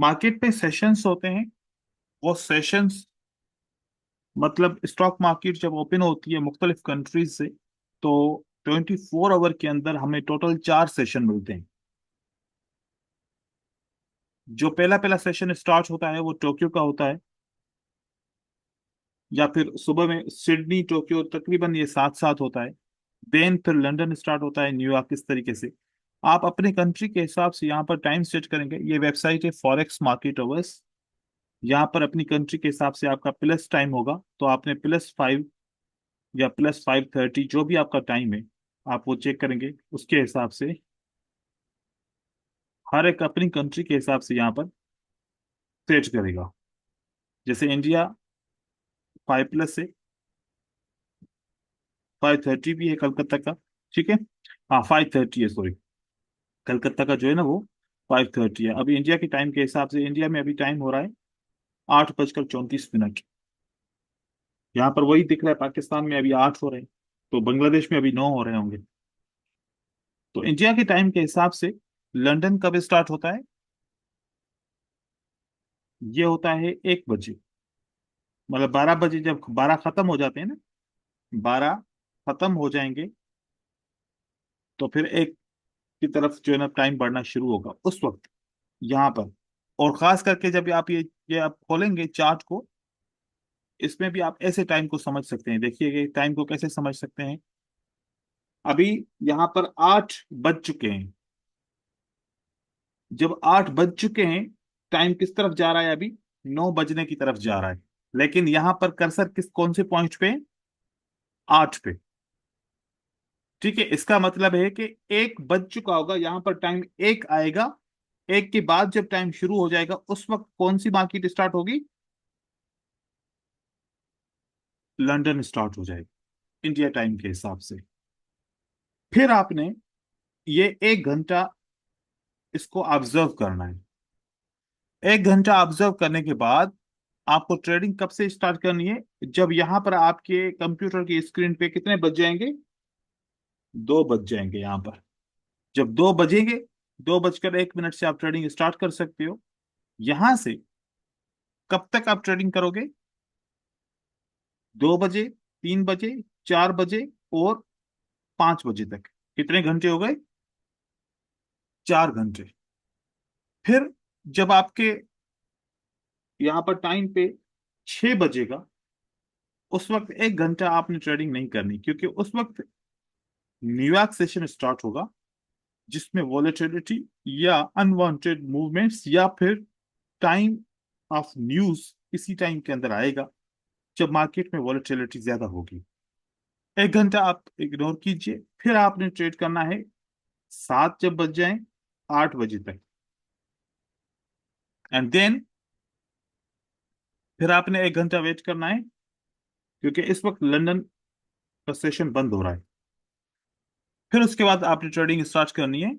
Market में sessions होते हैं। वो सेशंस मतलब स्टॉक मार्केट जब ओपन होती है मुख्तलिफ कंट्रीज से, तो 24 आवर के अंदर हमें टोटल 4 सेशन मिलते हैं। जो पहला पहला सेशन स्टार्ट होता है वो टोक्यो का होता है, या फिर सुबह में सिडनी टोक्यो तकरीबन ये साथ साथ होता है। देन फिर लंदन स्टार्ट होता है, न्यूयॉर्क, इस तरीके से। आप अपने कंट्री के हिसाब से यहाँ पर टाइम सेट करेंगे। ये वेबसाइट है फॉरेक्स मार्केट अवर्स। यहाँ पर अपनी कंट्री के हिसाब से आपका प्लस टाइम होगा, तो आपने +5 या +5:30 जो भी आपका टाइम है, आप वो चेक करेंगे उसके हिसाब से। हर एक अपनी कंट्री के हिसाब से यहाँ पर सेट करेगा। जैसे इंडिया 5+ है, 5:30 भी है कलकत्ता का। ठीक है, हाँ 5:30 है, सॉरी। कलकत्ता का जो है ना वो 5:30 है। अभी इंडिया के टाइम के हिसाब से इंडिया में अभी टाइम हो रहा है 8:34। यहाँ पर वही दिख रहा है, पाकिस्तान में अभी 8 हो रहे हैं, तो बांग्लादेश में अभी 9 हो रहे होंगे। तो इंडिया के टाइम के हिसाब से लंदन कब स्टार्ट होता है? ये होता है 1 बजे। मतलब 12 बजे, जब 12 खत्म हो जाते हैं ना, 12 खत्म हो जाएंगे, तो फिर एक की तरफ जो है ना टाइम बढ़ना शुरू होगा उस वक्त यहाँ पर। और खास करके जब आप ये आप खोलेंगे चार्ट को, इसमें भी आप ऐसे टाइम को समझ सकते हैं। देखिए ये टाइम को कैसे समझ सकते हैं। अभी यहाँ पर 8 बज चुके हैं। जब 8 बज चुके हैं, टाइम किस तरफ जा रहा है अभी? 9 बजने की तरफ जा रहा है। लेकिन यहाँ पर कर्सर कौन से पॉइंट पे है? 8 पे। ठीक है, इसका मतलब है कि 1 बज चुका होगा, यहाँ पर टाइम 1 आएगा। 1 के बाद जब टाइम शुरू हो जाएगा, उस वक्त कौन सी मार्केट स्टार्ट होगी? लंदन स्टार्ट हो जाएगी इंडिया टाइम के हिसाब से। फिर आपने ये 1 घंटा इसको ऑब्जर्व करना है। 1 घंटा ऑब्जर्व करने के बाद आपको ट्रेडिंग कब से स्टार्ट करनी है? जब यहां पर आपके कंप्यूटर की स्क्रीन पे कितने बज जाएंगे? 2 बज जाएंगे यहां पर। जब 2 बजेंगे, 2:01 से आप ट्रेडिंग स्टार्ट कर सकते हो। यहां से कब तक आप ट्रेडिंग करोगे? 2 बजे, 3 बजे, 4 बजे और 5 बजे तक। कितने घंटे हो गए? 4 घंटे। फिर जब आपके यहाँ पर टाइम पे 6 बजेगा, उस वक्त 1 घंटा आपने ट्रेडिंग नहीं करनी, क्योंकि उस वक्त न्यूयॉर्क सेशन स्टार्ट होगा, जिसमें वॉलेटिलिटी या अनवांटेड मूवमेंट्स या फिर टाइम ऑफ न्यूज इसी टाइम के अंदर आएगा, जब मार्केट में वॉलेटिलिटी ज्यादा होगी। 1 घंटा आप इग्नोर कीजिए। फिर आपने ट्रेड करना है 7 जब बज जाए, 8 बजे तक। एंड देन फिर आपने 1 घंटा वेट करना है, क्योंकि इस वक्त लंदन का सेशन बंद हो रहा है। फिर उसके बाद आपने ट्रेडिंग स्टार्ट करनी है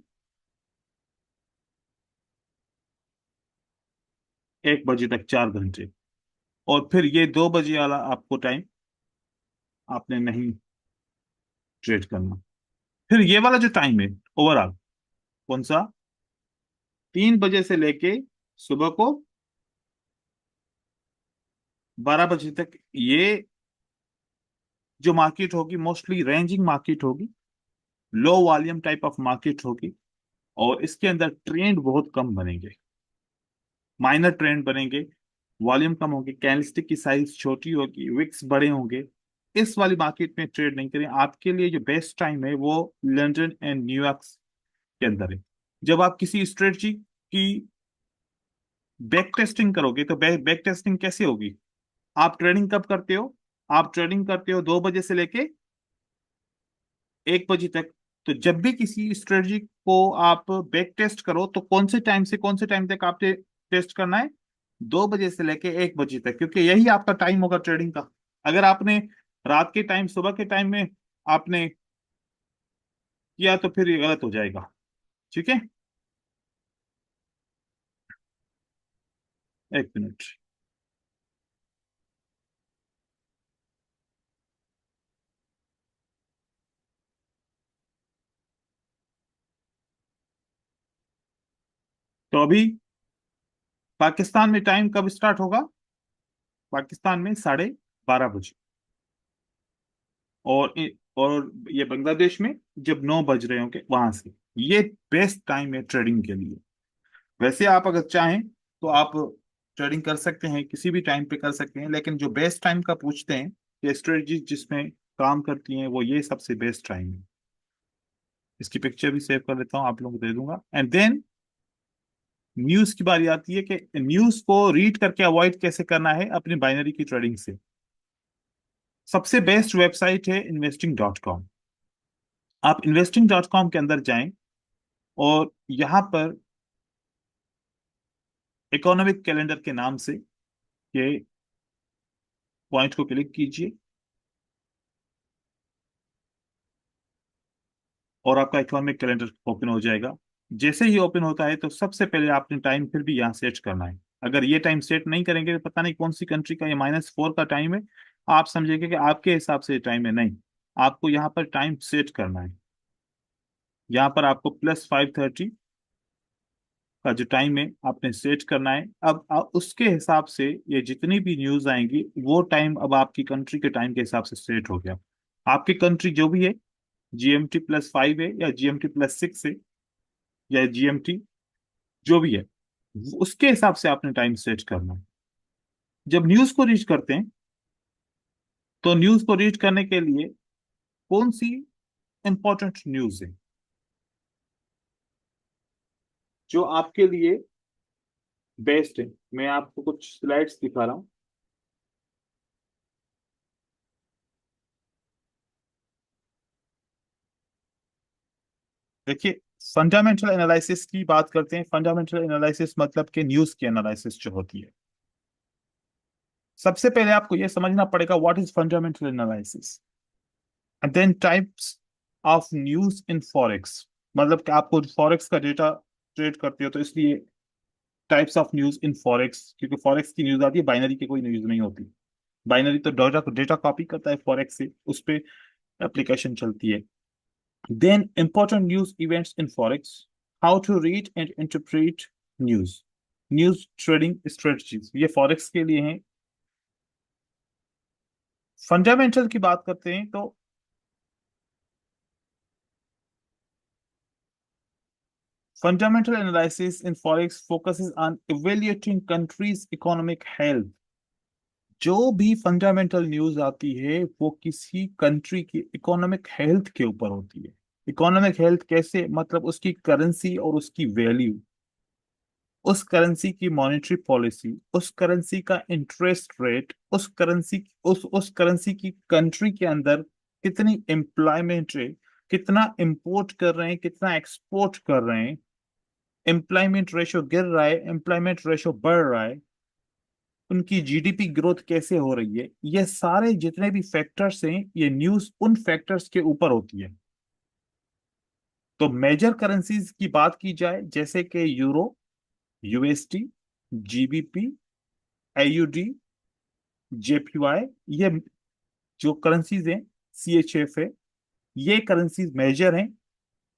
1 बजे तक, 4 घंटे। और फिर ये 2 बजे वाला आपको टाइम आपने नहीं ट्रेड करना। फिर ये वाला जो टाइम है ओवरऑल, कौन सा? 3 बजे से लेके सुबह को 12 बजे तक, ये जो मार्केट होगी मोस्टली रेंजिंग मार्केट होगी, low volume type of market होगी। और इसके अंदर ट्रेंड बहुत कम बनेंगे, माइनर ट्रेंड बनेंगे। वॉल्यूम कम होगी, कैंडलस्टिक की साइज छोटी होगी, विक्स बड़े होंगे। इस वाली मार्केट में ट्रेड नहीं करें। आपके लिए जो बेस्ट टाइम है वो लंदन एंड न्यूयॉर्क के अंदर है। जब आप किसी स्ट्रेटजी की बैक टेस्टिंग करोगे, तो बैक टेस्टिंग कैसे होगी? आप ट्रेडिंग कब करते हो? आप ट्रेडिंग करते हो 2 बजे से लेके 1 बजे तक। तो जब भी किसी स्ट्रेटजी को आप बैक टेस्ट करो, तो कौन से टाइम से कौन से टाइम तक आपने टेस्ट करना है? 2 बजे से लेके 1 बजे तक, क्योंकि यही आपका टाइम होगा ट्रेडिंग का। अगर आपने रात के टाइम, सुबह के टाइम में आपने किया, तो फिर ये गलत हो जाएगा। ठीक है, 1 मिनट। तो अभी पाकिस्तान में टाइम कब स्टार्ट होगा? पाकिस्तान में 12:30 बजे। और ये बांग्लादेश में जब 9 बज रहे होंगे वहां से। ये बेस्ट टाइम है ट्रेडिंग के लिए। वैसे आप अगर चाहें तो आप ट्रेडिंग कर सकते हैं, किसी भी टाइम पे कर सकते हैं, लेकिन जो बेस्ट टाइम का पूछते हैं, ये स्ट्रेटजी जिसमें काम करती हैं, वो ये सबसे बेस्ट टाइम है। इसकी पिक्चर भी सेव कर लेता हूँ, आप लोगों को दे दूंगा। एंड देन न्यूज की बारी आती है कि न्यूज को रीड करके अवॉइड कैसे करना है अपनी बाइनरी की ट्रेडिंग से। सबसे बेस्ट वेबसाइट है investing.com। आप investing.com के अंदर जाएं और यहाँ पर इकोनॉमिक कैलेंडर के नाम से ये पॉइंट को क्लिक कीजिए और आपका इकोनॉमिक कैलेंडर ओपन हो जाएगा। जैसे ही ओपन होता है तो सबसे पहले आपने टाइम फिर भी यहाँ सेट करना है। अगर ये टाइम सेट नहीं करेंगे तो पता नहीं कौन सी कंट्री का ये -4 का टाइम है, आप समझेंगे कि आपके हिसाब से टाइम है। नहीं, आपको यहाँ पर टाइम सेट करना है। यहाँ पर आपको +5:30 का जो टाइम है आपने सेट करना है। अब उसके हिसाब से ये जितनी भी न्यूज आएंगी वो टाइम अब आपकी कंट्री के टाइम के हिसाब से सेट हो गया। आपकी कंट्री जो भी है, GMT+5 है या GMT+6 है या GMT जो भी है, उसके हिसाब से आपने टाइम सेट करना है। जब न्यूज को रीच करते हैं तो न्यूज को रीच करने के लिए कौन सी इंपॉर्टेंट न्यूज है जो आपके लिए बेस्ट है। मैं आपको कुछ स्लाइड्स दिखा रहा हूँ। देखिए, फंडामेंटल एनालिसिस की बात करते हैं। फंडामेंटल एनालिसिस मतलब कि न्यूज की एनालिसिस जो होती है। सबसे पहले आपको यह समझना पड़ेगा what is fundamental analysis and then types of news in forex. मतलब कि आपको फॉरेक्स का डेटा ट्रेड करते हो तो इसलिए types of news in forex, क्योंकि फॉरेक्स की न्यूज आती है, बाइनरी की कोई न्यूज नहीं होती। बाइनरी तो डेटा डेटा कॉपी करता है फॉरेक्स से, उस पे एप्लीकेशन चलती है। Then important news events in forex, how to read and interpret news, news trading strategies, ये फॉरेक्स के लिए हैं। फंडामेंटल की बात करते हैं तो fundamental analysis in forex focuses on evaluating countries' economic health। जो भी फंडामेंटल न्यूज आती है वो किसी कंट्री की इकोनॉमिक हेल्थ के ऊपर होती है। इकोनॉमिक हेल्थ कैसे? मतलब उसकी करेंसी और उसकी वैल्यू, उस करेंसी की मॉनेटरी पॉलिसी, उस करेंसी का इंटरेस्ट रेट, उस करेंसी की कंट्री के अंदर कितनी एम्प्लॉयमेंट है, कितना इंपोर्ट कर रहे हैं, कितना एक्सपोर्ट कर रहे हैं, एम्प्लॉयमेंट रेशो गिर रहा है, एम्प्लॉयमेंट रेशो बढ़ रहा है, उनकी जीडीपी ग्रोथ कैसे हो रही है, ये सारे जितने भी फैक्टर्स हैं, ये न्यूज उन फैक्टर्स के ऊपर होती है। तो मेजर करेंसीज की बात की जाए जैसे कि euro, USD, GBP, AUD, JPY, ये जो करेंसीज हैं, CHF है, ये करेंसीज मेजर हैं।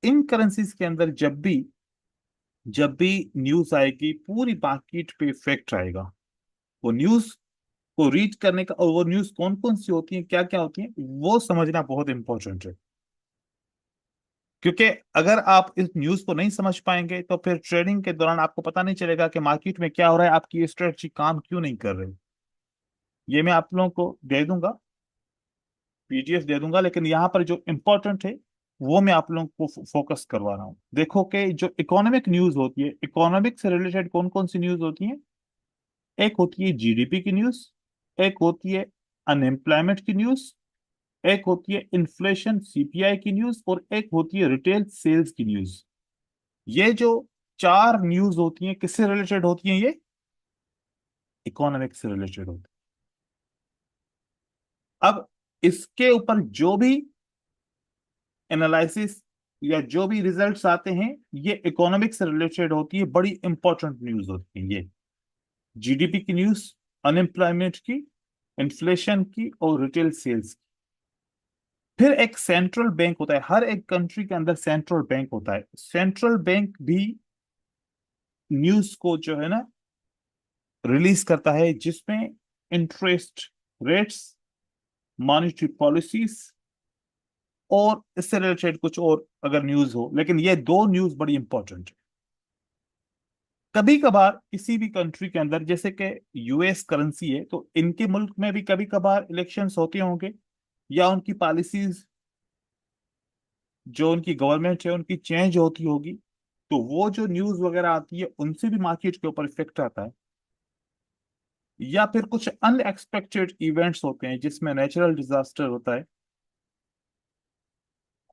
इन करेंसीज के अंदर जब भी न्यूज आएगी पूरी मार्केट पे इफेक्ट आएगा। वो न्यूज को रीड करने का, और वो न्यूज कौन कौन सी होती है, क्या क्या होती है, वो समझना बहुत इंपॉर्टेंट है। क्योंकि अगर आप इस न्यूज को नहीं समझ पाएंगे तो फिर ट्रेडिंग के दौरान आपको पता नहीं चलेगा कि मार्केट में क्या हो रहा है, आपकी स्ट्रेटजी काम क्यों नहीं कर रही। ये मैं आप लोगों को दे दूंगा, PDF दे दूंगा, लेकिन यहाँ पर जो इंपॉर्टेंट है वो मैं आप लोगों को फोकस करवा रहा हूँ। देखो कि जो इकोनॉमिक न्यूज होती है, इकोनॉमिक से रिलेटेड कौन कौन सी न्यूज होती है। एक होती है GDP की न्यूज, एक होती है अनएम्प्लॉयमेंट की न्यूज, एक होती है इन्फ्लेशन CPI की न्यूज, और एक होती है रिटेल सेल्स की न्यूज। ये जो चार न्यूज होती हैं किससे रिलेटेड होती हैं? ये इकोनॉमिक से रिलेटेड होती है। अब इसके ऊपर जो भी एनालिसिस या जो भी रिजल्ट्स आते हैं, ये इकोनॉमिक से रिलेटेड होती है, बड़ी इंपॉर्टेंट न्यूज होती है ये। GDP की न्यूज, अनएम्प्लॉयमेंट की, इन्फ्लेशन की और रिटेल सेल्स। फिर एक सेंट्रल बैंक होता है, हर एक कंट्री के अंदर सेंट्रल बैंक होता है। सेंट्रल बैंक भी न्यूज को जो है ना रिलीज करता है जिसमें इंटरेस्ट रेट्स, मॉनेटरी पॉलिसीज और इससे रिलेटेड कुछ और अगर न्यूज हो, लेकिन ये दो न्यूज बड़ी इंपॉर्टेंट है। कभी कभार किसी भी कंट्री के अंदर, जैसे कि यूएस करेंसी है, तो इनके मुल्क में भी कभी कभार इलेक्शंस होते होंगे या उनकी पॉलिसीज, जो उनकी गवर्नमेंट है, उनकी चेंज होती होगी, तो वो जो न्यूज वगैरह आती है उनसे भी मार्केट के ऊपर इफेक्ट आता है। या फिर कुछ अनएक्सपेक्टेड इवेंट्स होते हैं जिसमें नेचुरल डिजास्टर होता है,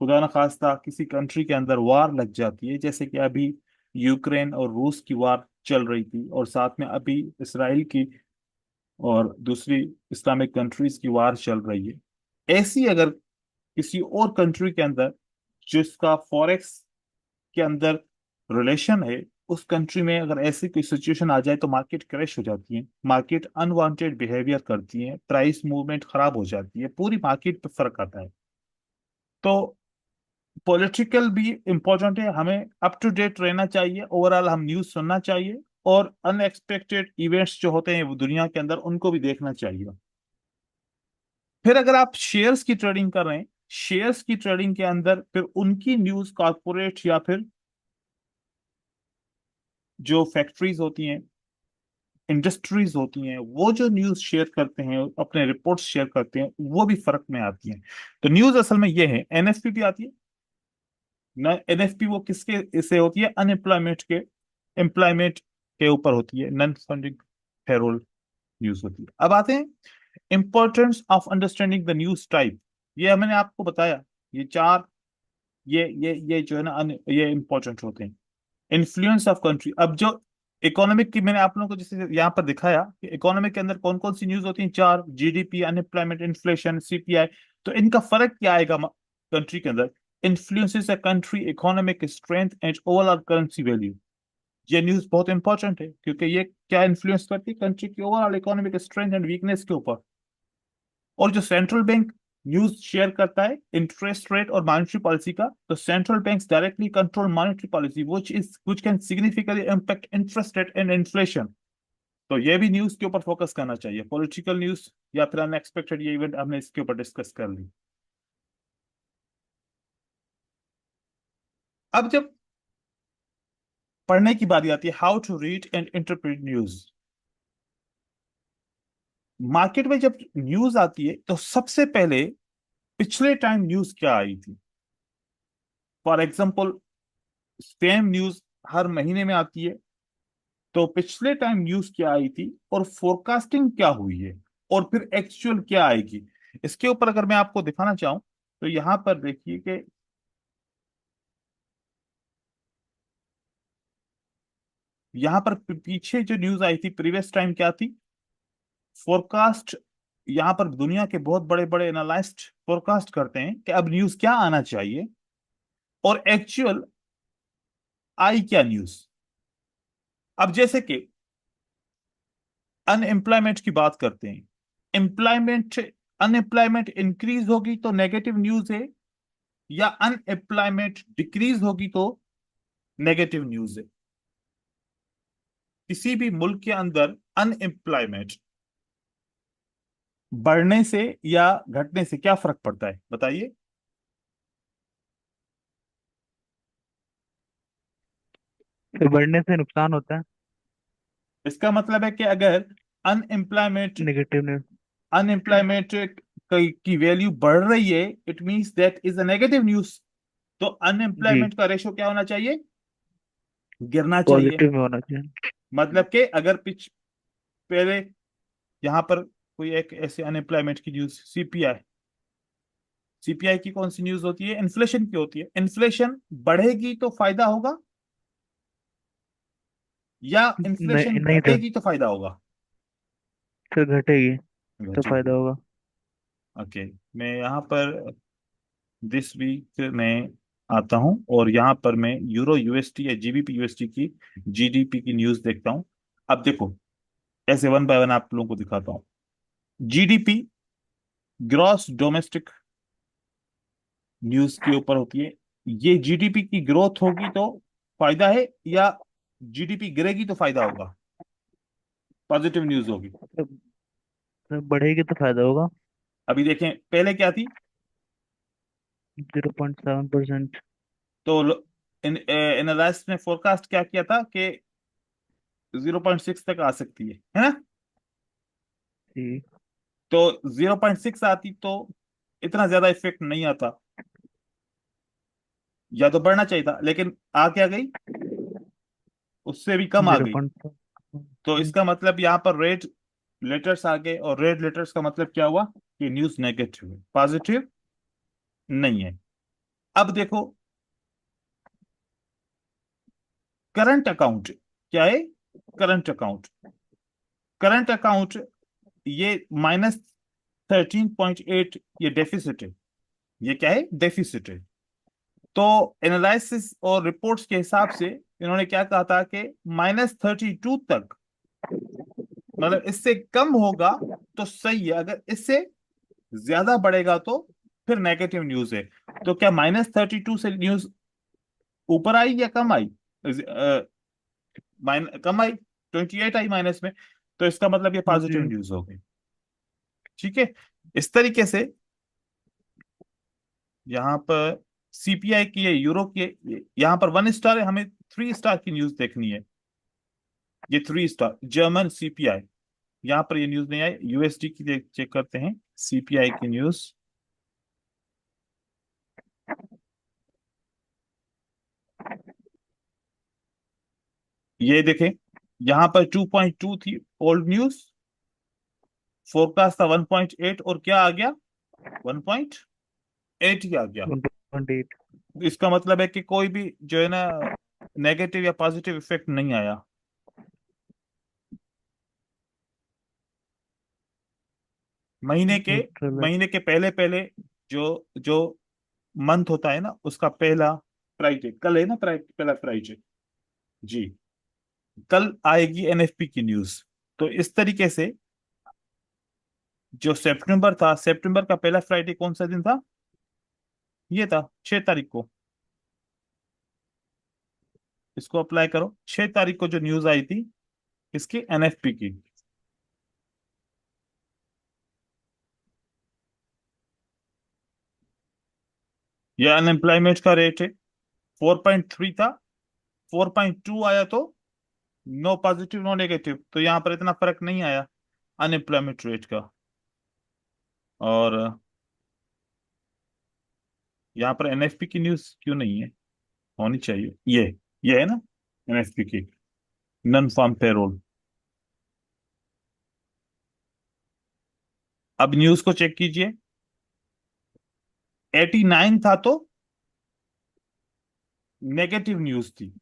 खुदा न खास्ता किसी कंट्री के अंदर वार लग जाती है, जैसे कि अभी यूक्रेन और रूस की वार चल रही थी, और साथ में अभी इसराइल की और दूसरी इस्लामिक कंट्रीज की वार चल रही है। ऐसी अगर किसी और कंट्री के अंदर जिसका फॉरेक्स के अंदर रिलेशन है, उस कंट्री में अगर ऐसी कोई सिचुएशन आ जाए तो मार्केट क्रैश हो जाती है, मार्केट अनवांटेड बिहेवियर करती है, प्राइस मूवमेंट खराब हो जाती है, पूरी मार्केट पे फर्क आता है। तो पॉलिटिकल भी इंपॉर्टेंट है, हमें अप टू डेट रहना चाहिए, ओवरऑल हम न्यूज सुनना चाहिए, और अनएक्सपेक्टेड इवेंट्स जो होते हैं वो दुनिया के अंदर उनको भी देखना चाहिए। फिर अगर आप शेयर्स की ट्रेडिंग कर रहे हैं, शेयर्स की ट्रेडिंग के अंदर फिर उनकी न्यूज कॉर्पोरेट या फिर जो फैक्ट्रीज होती हैं, इंडस्ट्रीज होती हैं, वो जो न्यूज शेयर करते हैं, अपने रिपोर्ट्स शेयर करते हैं, वो भी फर्क में आती हैं। तो न्यूज असल में ये है, एनएफपी भी आती है ना। एनएफपी वो किसके इससे होती है, अनएम्प्लॉयमेंट के, एम्प्लॉयमेंट के ऊपर होती है, नॉन फंडिंग पेरोल न्यूज होती है। अब आते हैं importance of understanding the news type. ये मैंने आपको बताया, ये चार, ये जो है ना, ये इंपॉर्टेंट होते हैं। इन्फ्लुएंस ऑफ कंट्री, अब जो इकोनॉमिक की मैंने आप लोगों को जैसे यहाँ पर दिखाया कि इकोनॉमिक के अंदर कौन कौन सी न्यूज होती हैं, चार, जीडीपी, अनएम्प्लॉयमेंट, इन्फ्लेशन, सीपीआई। तो इनका फर्क क्या आएगा कंट्री के अंदर, influences a country economic strength and overall currency value. ये न्यूज बहुत इंपॉर्टेंट है क्योंकि ये क्या इन्फ्लुएंस करती है, कंट्री की overall economic strength and weakness के ऊपर। और जो सेंट्रल बैंक न्यूज शेयर करता है इंटरेस्ट रेट और मॉनेटरी पॉलिसी का, तो central banks directly control monetary policy which can significantly impact interest rate and inflation. तो ये भी न्यूज के ऊपर फोकस करना चाहिए, पॉलिटिकल न्यूज या फिर अनएक्सपेक्टेड ये इवेंट हमने इसके ऊपर डिस्कस कर ली। अब जब पढ़ने की बारी आती है, how to read and interpret news. Market में जब न्यूज आती है तो सबसे पहले पिछले टाइम न्यूज क्या आई थी। फॉर एग्जाम्पल, सेम न्यूज हर महीने में आती है, तो पिछले टाइम न्यूज क्या आई थी और फोरकास्टिंग क्या हुई है, और फिर एक्चुअल क्या आएगी। इसके ऊपर अगर मैं आपको दिखाना चाहूं तो यहां पर देखिए कि यहां पर पीछे जो न्यूज आई थी प्रीवियस टाइम क्या थी, फोरकास्ट। यहां पर दुनिया के बहुत बड़े बड़े एनालिस्ट फोरकास्ट करते हैं कि अब न्यूज क्या आना चाहिए, और एक्चुअल आई क्या न्यूज। अब जैसे कि अनएम्प्लॉयमेंट की बात करते हैं, एम्प्लॉयमेंट, अनएम्प्लॉयमेंट इंक्रीज होगी तो नेगेटिव न्यूज है, या अनएम्प्लॉयमेंट डिक्रीज होगी तो नेगेटिव न्यूज है। किसी भी मुल्क के अंदर अनएम्प्लॉयमेंट बढ़ने से या घटने से क्या फर्क पड़ता है, बताइए। फिर बढ़ने से नुकसान होता है। इसका मतलब है कि अगर अनएम्प्लॉयमेंट नेगेटिव न्यूज। अनएम्प्लॉयमेंट की वैल्यू बढ़ रही है, it means that is a negative news. तो जी। अनएम्प्लॉयमेंट का रेशो क्या होना चाहिए, गिरना चाहिए। पॉजिटिव में होना चाहिए। मतलब कि अगर पहले यहां पर कोई एक ऐसे अनएम्प्लॉयमेंट की न्यूज, सीपीआई, सीपीआई की कौन सी न्यूज होती है, इन्फ्लेशन की होती है। इन्फ्लेशन बढ़ेगी तो फायदा होगा, या इन्फ्लेशन नहीं नहीं सर। घटेगी तो फायदा होगा। फिर घटेगी तो घटेगी। फायदा होगा। ओके, मैं यहाँ पर दिस वीक में आता हूँ और यहाँ पर मैं यूरो यूएसटी या जीबीपी यूएसटी की जीडीपी की न्यूज देखता हूँ। अब देखो, ऐसे वन बाय वन आप लोगों को दिखाता हूँ। जीडीपी, ग्रॉस डोमेस्टिक न्यूज के ऊपर होती है। ये जीडीपी की ग्रोथ होगी तो फायदा है, या जीडीपी गिरेगी तो फायदा होगा। पॉजिटिव न्यूज होगी। तो बढ़ेगी तो फायदा होगा। अभी देखें पहले क्या थी, 0.7%। तो एनालिस्ट ने फोरकास्ट क्या किया था कि 0.6 तक आ सकती है ना। जी। तो 0.6 आती तो इतना ज्यादा इफेक्ट नहीं आता, या तो बढ़ना चाहिए था, लेकिन आ क्या गई, उससे भी कम आ जीरो गई। पॉइंट तो इसका मतलब यहाँ पर रेड लेटर्स आ गए, और रेड लेटर्स का मतलब क्या हुआ कि न्यूज नेगेटिव है, पॉजिटिव नहीं है। अब देखो करंट अकाउंट क्या है, करंट अकाउंट, करंट अकाउंट ये -13.8, ये डेफिसिट है, ये क्या है, डेफिसिट है। तो एनालिसिस और रिपोर्ट्स के हिसाब से इन्होंने क्या कहा था कि -32 तक, मतलब इससे कम होगा तो सही है, अगर इससे ज्यादा बढ़ेगा तो फिर नेगेटिव न्यूज है। तो क्या -32 से न्यूज ऊपर आई या कम आई, कम आई, 28 आई माइनस में, तो इसका मतलब ये पॉजिटिव जी। न्यूज हो गई। ठीक है, इस तरीके से यहाँ पर सीपीआई की है, यूरो की है, यहाँ पर 1 स्टार है, हमें 3 स्टार की न्यूज देखनी है। ये 3 स्टार जर्मन सीपीआई, यहाँ पर ये न्यूज नहीं आई, यूएसडी की चेक करते हैं, सीपीआई की न्यूज। ये देखें, यहाँ पर 2.2 थी ओल्ड न्यूज, फोरकास्ट था 1.8, और क्या आ गया, 1.8 ही आ गया। 1.8। इसका मतलब है कि कोई भी जो है ना नेगेटिव या पॉजिटिव इफेक्ट नहीं आया। महीने के न्यूट्रल है। महीने के पहले पहले जो जो मंथ होता है ना, उसका पहला फ्राइडे कल है ना, पहला फ्राइडे। जी, कल आएगी एनएफपी की न्यूज। तो इस तरीके से जो सितंबर था, सितंबर का पहला फ्राइडे कौन सा दिन था, ये था 6 तारीख को। इसको अप्लाई करो, 6 तारीख को जो न्यूज आई थी इसकी, एनएफपी की, यह अनएम्प्लॉयमेंट का रेट है, 4.3 था, 4.2 आया, तो नो पॉजिटिव नो नेगेटिव, तो यहाँ पर इतना फर्क नहीं आया अनएम्प्लॉयमेंट रेट का। और यहाँ पर एनएफपी की न्यूज क्यों नहीं है, होनी चाहिए, ये है ना एनएफपी की, नन फार्म पेरोल। अब न्यूज को चेक कीजिए, 89 था तो नेगेटिव न्यूज थी,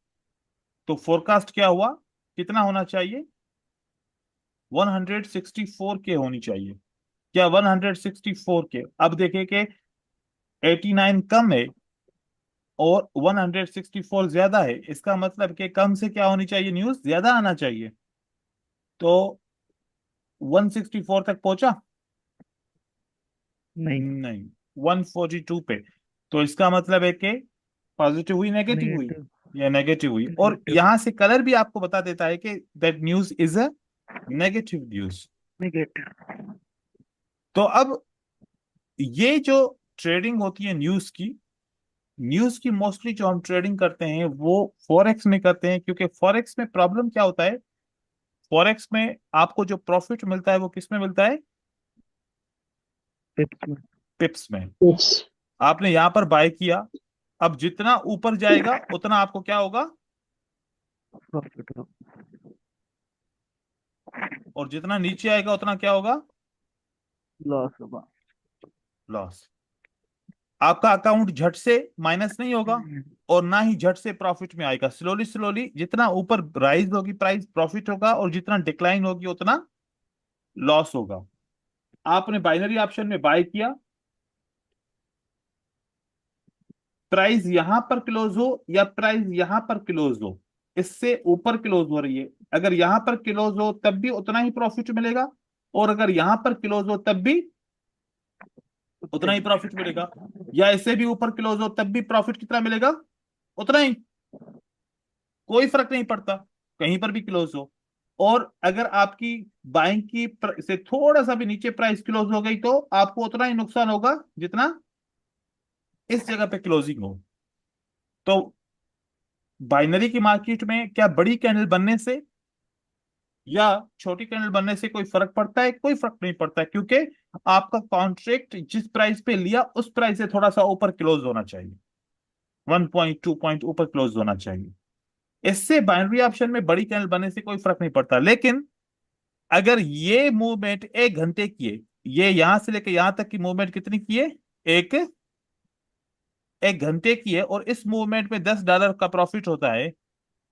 तो फोरकास्ट क्या हुआ, कितना होना चाहिए, 164 के होनी चाहिए। क्या 164 के, अब देखें कि 89 कम है और 164 ज्यादा है, इसका मतलब कि कम से क्या होनी चाहिए, न्यूज ज्यादा आना चाहिए। तो 164 तक पहुंचा नहीं। नहीं, 142 पे। तो इसका मतलब है कि पॉजिटिव हुई नेगेटिव हुई, नेगेटिव। या नेगेटिव हुई, और नेगेटिव। यहां से कलर भी आपको बता देता है कि that news is a negative news. Negative. तो अब ये जो ट्रेडिंग होती है न्यूज की, न्यूज की मोस्टली जो हम ट्रेडिंग करते हैं वो फॉरेक्स में करते हैं, क्योंकि फॉरेक्स में प्रॉब्लम क्या होता है, फॉरेक्स में आपको जो प्रॉफिट मिलता है वो किस में मिलता है, टिप्स में। पिप्स में। Oops. आपने यहां पर बाय किया, अब जितना ऊपर जाएगा उतना आपको क्या होगा, प्रॉफिट हो। और जितना नीचे आएगा उतना क्या होगा, लॉस होगा। लॉस। आपका अकाउंट झट से माइनस नहीं होगा, और ना ही झट से प्रॉफिट में आएगा, स्लोली स्लोली जितना ऊपर राइज होगी प्राइस प्रॉफिट होगा, और जितना डिक्लाइन होगी उतना लॉस होगा। आपने बाइनरी ऑप्शन में बाय किया, प्राइस यहां पर क्लोज हो या प्राइस यहां पर क्लोज हो, इससे ऊपर क्लोज हो रही है, अगर यहां पर क्लोज हो तब भी उतना ही प्रॉफिट मिलेगा, और अगर यहां पर क्लोज हो तब भी उतना ही प्रॉफिट मिलेगा, या इससे भी ऊपर क्लोज हो तब भी प्रॉफिट कितना मिलेगा, उतना ही, कोई फर्क नहीं पड़ता कहीं पर भी क्लोज हो। और अगर आपकी बाइंग की से थोड़ा सा भी नीचे प्राइस क्लोज हो गई तो आपको उतना ही नुकसान होगा जितना इस जगह पे क्लोजिंग हो। तो बाइनरी की मार्केट में क्या बड़ी कैंडल बनने से या छोटी कैंडल बनने से कोई फर्क पड़ता है? कोई फर्क नहीं पड़ता है, क्योंकि आपका कॉन्ट्रैक्ट जिस प्राइस पे लिया उस प्राइस से थोड़ा सा ऊपर क्लोज होना चाहिए, 1.2 पॉइंट ऊपर क्लोज होना चाहिए। इससे बाइनरी ऑप्शन में बड़ी कैंडल बनने से कोई फर्क नहीं पड़ता। लेकिन अगर ये मूवमेंट 1 घंटे की है, ये यहां से लेकर यहां तक की मूवमेंट कितनी की है? एक एक घंटे की है, और इस मूवमेंट में $10 का प्रॉफिट होता है,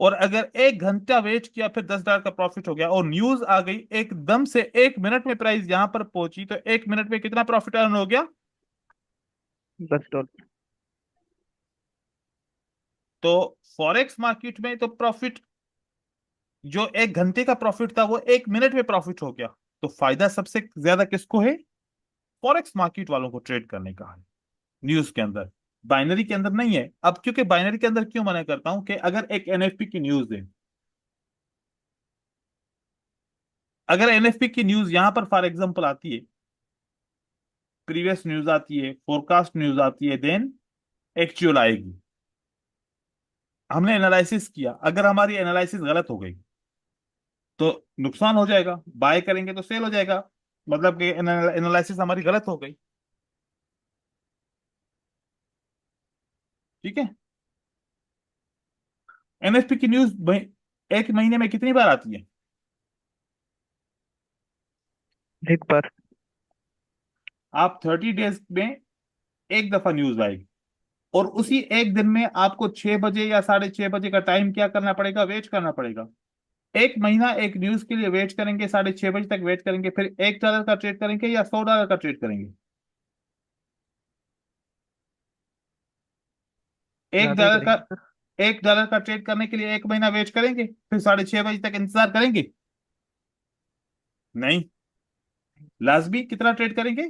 और अगर 1 घंटा वेट किया फिर $10 का प्रॉफिट हो गया, और न्यूज आ गई एकदम से 1 मिनट में प्राइस यहां पर पहुंची, तो 1 मिनट में कितना प्रॉफिट अर्न हो गया? $10। तो फॉरेक्स मार्केट में तो प्रॉफिट, जो 1 घंटे का प्रॉफिट था वो 1 मिनट में प्रॉफिट हो गया। तो फायदा सबसे ज्यादा किसको है? फॉरेक्स मार्केट वालों को ट्रेड करने का है, न्यूज के अंदर। बाइनरी के अंदर नहीं है। अब क्योंकि बाइनरी के अंदर क्यों मना करता हूं कि अगर एक एनएफपी की न्यूज है, अगर एनएफपी की न्यूज यहां पर फॉर एग्जांपल आती है, प्रीवियस न्यूज आती है, फोरकास्ट न्यूज आती है, देन एक्चुअल आएगी। हमने एनालिसिस किया, अगर हमारी एनालिसिस गलत हो गई तो नुकसान हो जाएगा, बाय करेंगे तो सेल हो जाएगा, मतलब कि एनालिसिस हमारी गलत हो गई। ठीक है। एनएफपी की न्यूज एक महीने में कितनी बार आती है? एक बार। आप 30 डेज में एक दफा न्यूज आएगी, और उसी एक दिन में आपको 6 बजे या 6:30 बजे का टाइम क्या करना पड़ेगा? वेट करना पड़ेगा। 1 महीना एक न्यूज के लिए वेट करेंगे, 6:30 बजे तक वेट करेंगे, फिर $1 का ट्रेड करेंगे या $100 का ट्रेड करेंगे? एक ज्यादा ही डॉलर का करेंगे सर। $1 का ट्रेड करने के लिए 1 महीना वेट करेंगे, फिर 6:30 बजे तक इंतजार करेंगे? नहीं। लाजमी कितना ट्रेड करेंगे?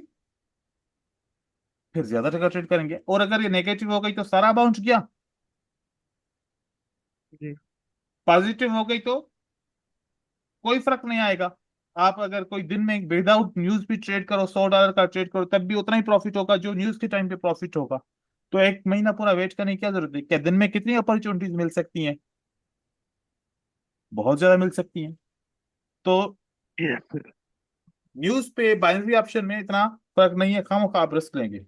फिर ज्यादा टका ट्रेड करेंगे, और अगर ये नेगेटिव हो गई तो सारा अमाउंट गया, जी। पॉजिटिव हो गई तो कोई फर्क नहीं आएगा। आप अगर कोई दिन में विदाउट न्यूज भी ट्रेड करो, $100 का ट्रेड करो, तब भी उतना ही प्रॉफिट होगा जो न्यूज के टाइम पे प्रॉफिट होगा। तो 1 महीना पूरा वेट करने की क्या जरूरत है? क्या दिन में कितनी अपॉर्चुनिटीज मिल सकती हैं? बहुत ज्यादा मिल सकती हैं। तो यस सर। न्यूज पे बाइनरी ऑप्शन में इतना फर्क नहीं है, खामखा आप रिस्क लेंगे।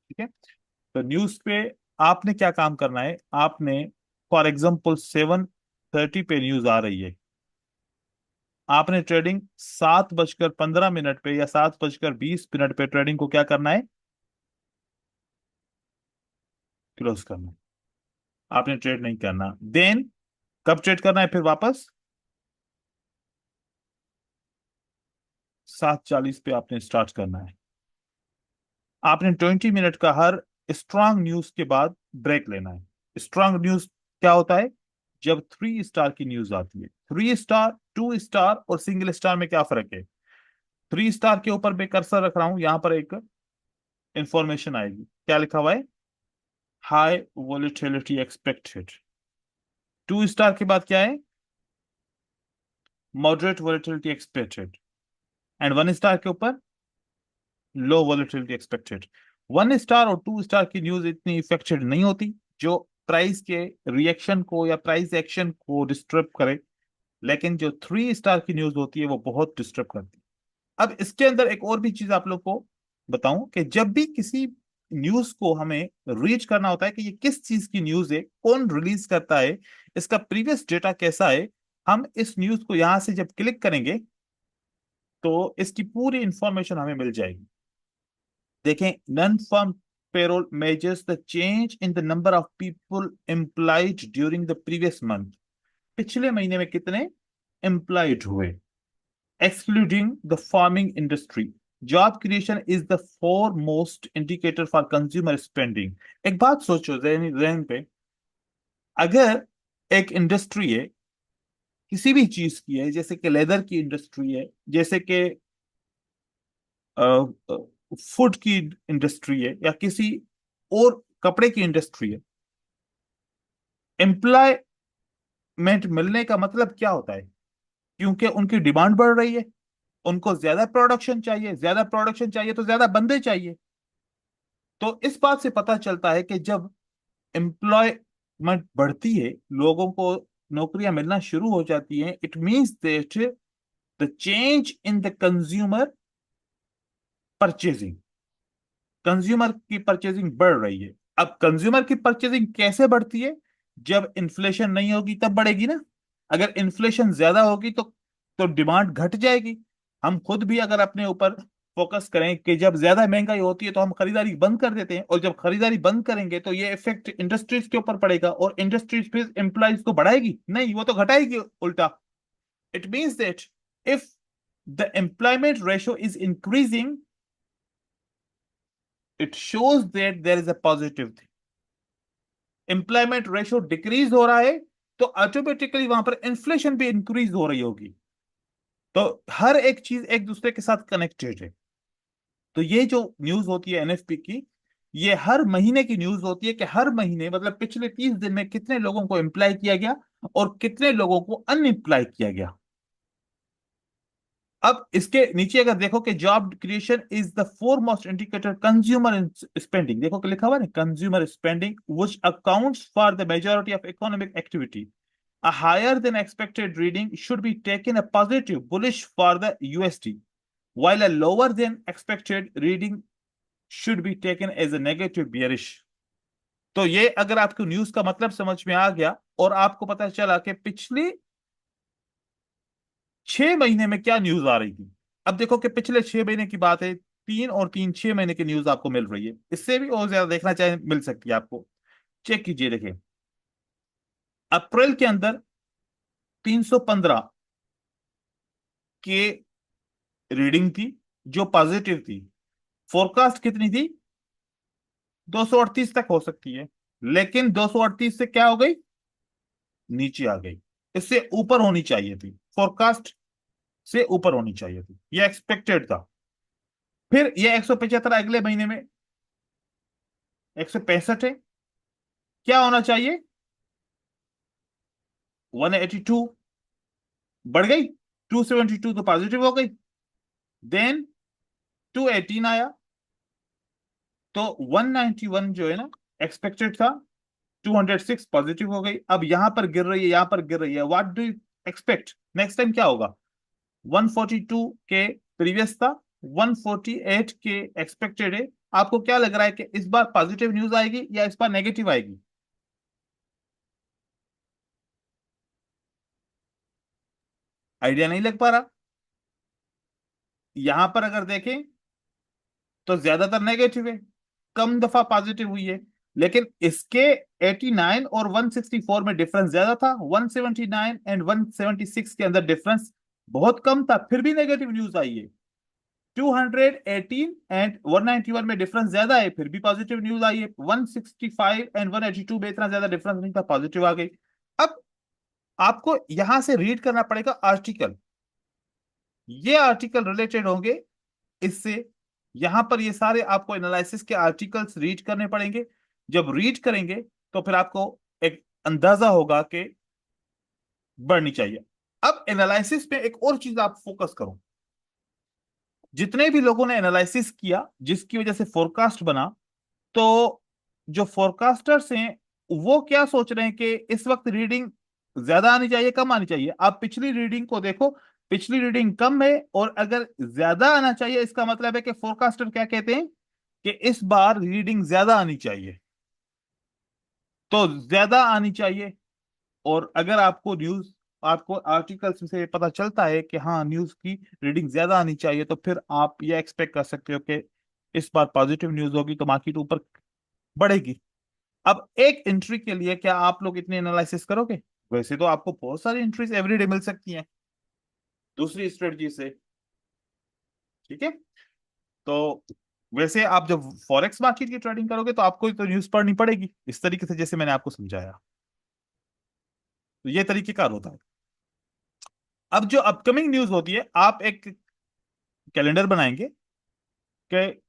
ठीक है। तो न्यूज पे आपने क्या काम करना है? आपने फॉर एग्जाम्पल 7:30 पे न्यूज आ रही है, आपने ट्रेडिंग 7:15 पे या 7:20 पे ट्रेडिंग को क्या करना है? क्लोज करना है। आपने ट्रेड नहीं करना। देन कब ट्रेड करना है? फिर वापस 7:40 पे आपने स्टार्ट करना है। आपने 20 मिनट का हर स्ट्रांग न्यूज के बाद ब्रेक लेना है। स्ट्रांग न्यूज क्या होता है? जब 3 स्टार की न्यूज आती है। 3 स्टार, 2 स्टार और सिंगल स्टार में क्या फर्क है? 3 स्टार के ऊपर मैं कर्सर रख रहा हूं, यहां पर एक इंफॉर्मेशन आएगी, क्या लिखा हुआ है? High volatility expected. 2 स्टार के बाद क्या है? Moderate volatility expected. And 1 star के ऊपर लो वोलेटिलिटी एक्सपेक्टेड। 1 स्टार और 2 स्टार की न्यूज इतनी इफेक्टेड नहीं होती जो प्राइस के रिएक्शन को या प्राइस एक्शन को डिस्टर्ब करे, लेकिन जो 3 स्टार की न्यूज होती है वो बहुत डिस्टर्ब करती है। अब इसके अंदर एक और भी चीज आप लोग को बताऊं कि जब भी किसी न्यूज को हमें रीच करना होता है कि ये किस चीज की न्यूज है, कौन रिलीज करता है, इसका प्रीवियस डेटा कैसा है, हम इस न्यूज को यहां से जब क्लिक करेंगे तो इसकी पूरी इंफॉर्मेशन हमें मिल जाएगी। देखें, non farm payroll measures the change in the number of people employed during the previous month. पिछले महीने में कितने एम्प्लॉयड हुए, excluding the farming industry. Job creation is the foremost indicator for consumer spending. एक बात सोचो जहन जहन पे, अगर एक इंडस्ट्री है, किसी भी चीज की है, जैसे कि लेदर की इंडस्ट्री है, जैसे कि फूड की इंडस्ट्री है या किसी और कपड़े की इंडस्ट्री है, एम्प्लॉयमेंट मिलने का मतलब क्या होता है? क्योंकि उनकी डिमांड बढ़ रही है, उनको ज्यादा प्रोडक्शन चाहिए, ज्यादा प्रोडक्शन चाहिए तो ज्यादा बंदे चाहिए। तो इस बात से पता चलता है कि जब एम्प्लॉयमेंट बढ़ती है, लोगों को नौकरियां मिलना शुरू हो जाती हैं, it means that the change in the consumer purchasing, consumer की परचेजिंग बढ़ रही है। अब कंज्यूमर की परचेजिंग कैसे बढ़ती है? जब इन्फ्लेशन नहीं होगी तब बढ़ेगी ना। अगर इन्फ्लेशन ज्यादा होगी तो डिमांड घट जाएगी। हम खुद भी अगर अपने ऊपर फोकस करें कि जब ज्यादा महंगाई होती है तो हम खरीदारी बंद कर देते हैं, और जब खरीदारी बंद करेंगे तो ये इफेक्ट इंडस्ट्रीज के ऊपर पड़ेगा, और इंडस्ट्रीज फिर एम्प्लॉयज को बढ़ाएगी नहीं, वो तो घटाएगी उल्टा। It means that if the employment ratio is increasing, it shows that there is a positive thing. Employment ratio decrease हो रहा है तो ऑटोमेटिकली वहां पर इन्फ्लेशन भी इंक्रीज हो रही होगी। तो हर एक चीज एक दूसरे के साथ कनेक्टेड है। तो ये जो न्यूज होती है एनएफपी की, ये हर महीने की न्यूज होती है कि हर महीने मतलब पिछले 30 दिन में कितने लोगों को एम्प्लॉय किया गया और कितने लोगों को अनएम्प्लॉय किया गया। अब इसके नीचे अगर देखो कि job creation is the foremost indicator consumer spending, देखो कि लिखा हुआ है consumer spending which accounts for the majority of economic activity. A higher than expected reading should be taken a positive bullish for the USD, while a lower than expected reading should be taken as a negative bearish। तो ये अगर आपको news का मतलब समझ में आ गया और आपको पता चला कि पिछले 6 महीने में क्या न्यूज आ रही थी। अब देखो कि पिछले 6 महीने की बात है, 3 और 3 6 महीने की न्यूज आपको मिल रही है, इससे भी और ज्यादा देखना चाहे मिल सकती है आपको। चेक कीजिए, देखिए अप्रैल के अंदर 315 के रीडिंग थी जो पॉजिटिव थी। फोरकास्ट कितनी थी? 238 तक हो सकती है, लेकिन 238 से क्या हो गई? नीचे आ गई। इससे ऊपर होनी चाहिए थी, फोरकास्ट से ऊपर होनी चाहिए थी, यह एक्सपेक्टेड था। फिर यह 175 अगले महीने में 165 है, क्या होना चाहिए? 182 बढ़ गई, 272 तो पॉजिटिव हो गई। देन 218 आया तो 191 जो है ना एक्सपेक्टेड था, 206 पॉजिटिव हो गई। अब यहां पर गिर रही है, यहां पर गिर रही है, what do you expect next time क्या होगा? 142 के प्रीवियस था, 148 के एक्सपेक्टेड है। आपको क्या लग रहा है कि इस बार पॉजिटिव न्यूज आएगी या इस बार नेगेटिव आएगी? आइडिया नहीं लग पा रहा। यहां पर अगर देखें तो ज्यादातर नेगेटिव है, कम दफा पॉजिटिव हुई है। लेकिन इसके 89 और 164 में डिफरेंस ज्यादा था, 179 एंड 176 के अंदर डिफरेंस बहुत कम था, फिर भी नेगेटिव न्यूज आई है। 218 एंड 191 में डिफरेंस ज्यादा है, फिर भी पॉजिटिव न्यूज आई है। 165 एंड 182 में इतना ज्यादा डिफरेंस नहीं था, पॉजिटिव आ गई। अब आपको यहां से रीड करना पड़ेगा आर्टिकल, ये आर्टिकल रिलेटेड होंगे इससे। यहां पर ये सारे आपको एनालिसिस के आर्टिकल्स रीड करने पड़ेंगे। जब रीड करेंगे तो फिर आपको एक अंदाजा होगा कि बढ़नी चाहिए। अब एनालिसिस पे एक और चीज आप फोकस करो, जितने भी लोगों ने एनालिसिस किया जिसकी वजह से फोरकास्ट बना, तो जो फोरकास्टर्स हैं वो क्या सोच रहे हैं कि इस वक्त रीडिंग ज्यादा आनी चाहिए कम आनी चाहिए? आप पिछली रीडिंग को देखो, पिछली रीडिंग कम है, और अगर ज्यादा आना चाहिए इसका मतलब है कि फोरकास्टर क्या कहते हैं कि इस बार रीडिंग ज्यादा आनी चाहिए, तो ज्यादा आनी चाहिए। और अगर आपको न्यूज, आपको आर्टिकल्स से पता चलता है कि हाँ न्यूज की रीडिंग ज्यादा आनी चाहिए, तो फिर आप ये एक्सपेक्ट कर सकते हो कि इस बार पॉजिटिव न्यूज होगी तो मार्केट ऊपर बढ़ेगी। अब एक एंट्री के लिए क्या आप लोग इतने एनालिसिस करोगे? वैसे तो आपको बहुत सारी एंट्रीज एवरीडे मिल सकती हैं दूसरी स्ट्रेटजी से, ठीक है। तो वैसे आप जब फॉरेक्स मार्केट की ट्रेडिंग करोगे तो आपको तो न्यूज पढ़नी पड़ेगी इस तरीके से जैसे मैंने आपको समझाया। तो ये तरीकेकार होता है। अब जो अपकमिंग न्यूज होती है, आप एक कैलेंडर बनाएंगे कि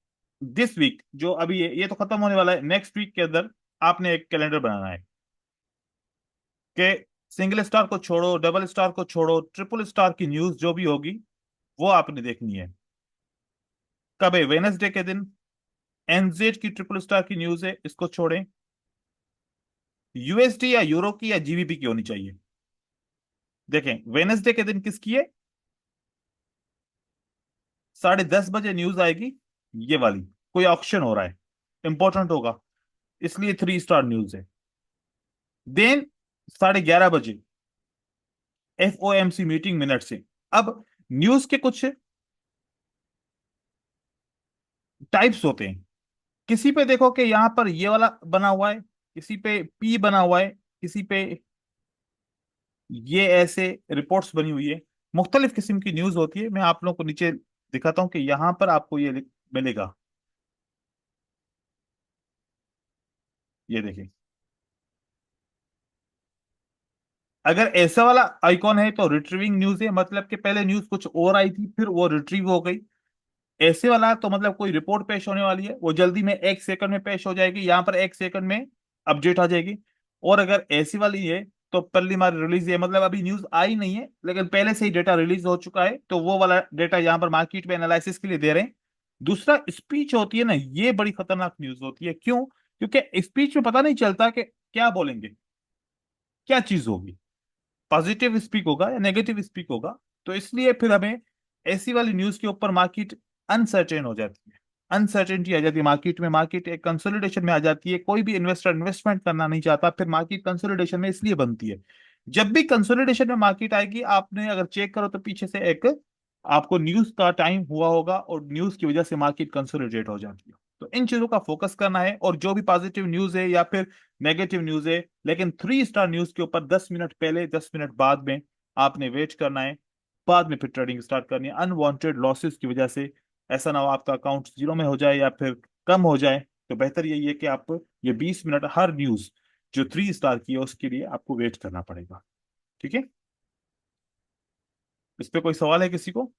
दिस वीक जो अभी ये तो खत्म होने वाला है, नेक्स्ट वीक के अंदर आपने एक कैलेंडर बनाना है कि सिंगल स्टार को छोड़ो, डबल स्टार को छोड़ो, ट्रिपल स्टार की न्यूज जो भी होगी वो आपने देखनी है। कब है? वेनसडे के दिन एनजेड की ट्रिपल स्टार की न्यूज है, इसको छोड़ें। यूएसडी या यूरो की या जीबीपी की होनी चाहिए। देखें वेनसडे के दिन किसकी है? 10:30 बजे न्यूज आएगी ये वाली, कोई ऑक्शन हो रहा है, इंपॉर्टेंट होगा, इसलिए 3 स्टार न्यूज है। देन 11:30 बजे एफओएमसी मीटिंग मिनट से। अब न्यूज के कुछ टाइप्स होते हैं, किसी पे देखो कि यहां पर ये वाला बना हुआ है, किसी पे पी बना हुआ है, किसी पे ये ऐसे रिपोर्ट्स बनी हुई है। मुख्तलिफ किस्म की न्यूज होती है। मैं आप लोगों को नीचे दिखाता हूं कि यहां पर आपको ये मिलेगा। ये देखिए, अगर ऐसा वाला आइकॉन है तो रिट्रीविंग न्यूज है, मतलब कि पहले न्यूज कुछ और आई थी फिर वो रिट्रीव हो गई। ऐसे वाला तो मतलब कोई रिपोर्ट पेश होने वाली है, वो जल्दी में 1 सेकंड में पेश हो जाएगी, यहां पर 1 सेकंड में अपडेट आ जाएगी। और अगर ऐसी वाली है तो पल्ली मार रिलीज है, मतलब अभी न्यूज आई नहीं है लेकिन पहले से ही डेटा रिलीज हो चुका है, तो वो वाला डेटा यहाँ पर मार्केट में एनालिसिस के लिए दे रहे हैं। दूसरा स्पीच होती है ना, ये बड़ी खतरनाक न्यूज होती है। क्यों? क्योंकि स्पीच में पता नहीं चलता कि क्या बोलेंगे, क्या चीज होगी, पॉजिटिव स्पीक होगा या नेगेटिव स्पीक होगा। तो इसलिए फिर हमें ऐसी वाली न्यूज के ऊपर मार्केट अनसर्टेन हो जाती है, अनसर्टेनिटी आ जाती है मार्केट में, मार्केट एक कंसोलिडेशन में आ जाती है। कोई भी इन्वेस्टर इन्वेस्टमेंट करना नहीं चाहता, फिर मार्केट कंसोलिडेशन में इसलिए बनती है। जब भी कंसोलिडेशन में मार्केट आएगी, आपने अगर चेक करो तो पीछे से एक आपको न्यूज का टाइम हुआ होगा और न्यूज की वजह से मार्केट कंसोलिडेट हो जाती है। तो इन चीजों का फोकस करना है, और जो भी पॉजिटिव न्यूज है या फिर नेगेटिव न्यूज है, लेकिन 3 स्टार न्यूज के ऊपर 10 मिनट पहले 10 मिनट बाद में आपने वेट करना है, बाद में फिर ट्रेडिंग स्टार्ट करनी है। अनवांटेड लॉसेस की वजह से ऐसा ना हो आपका अकाउंट जीरो में हो जाए या फिर कम हो जाए। तो बेहतर यही है कि आप ये 20 मिनट हर न्यूज जो 3 स्टार की है उसके लिए आपको वेट करना पड़ेगा। ठीक है? इस पे कोई सवाल है किसी को?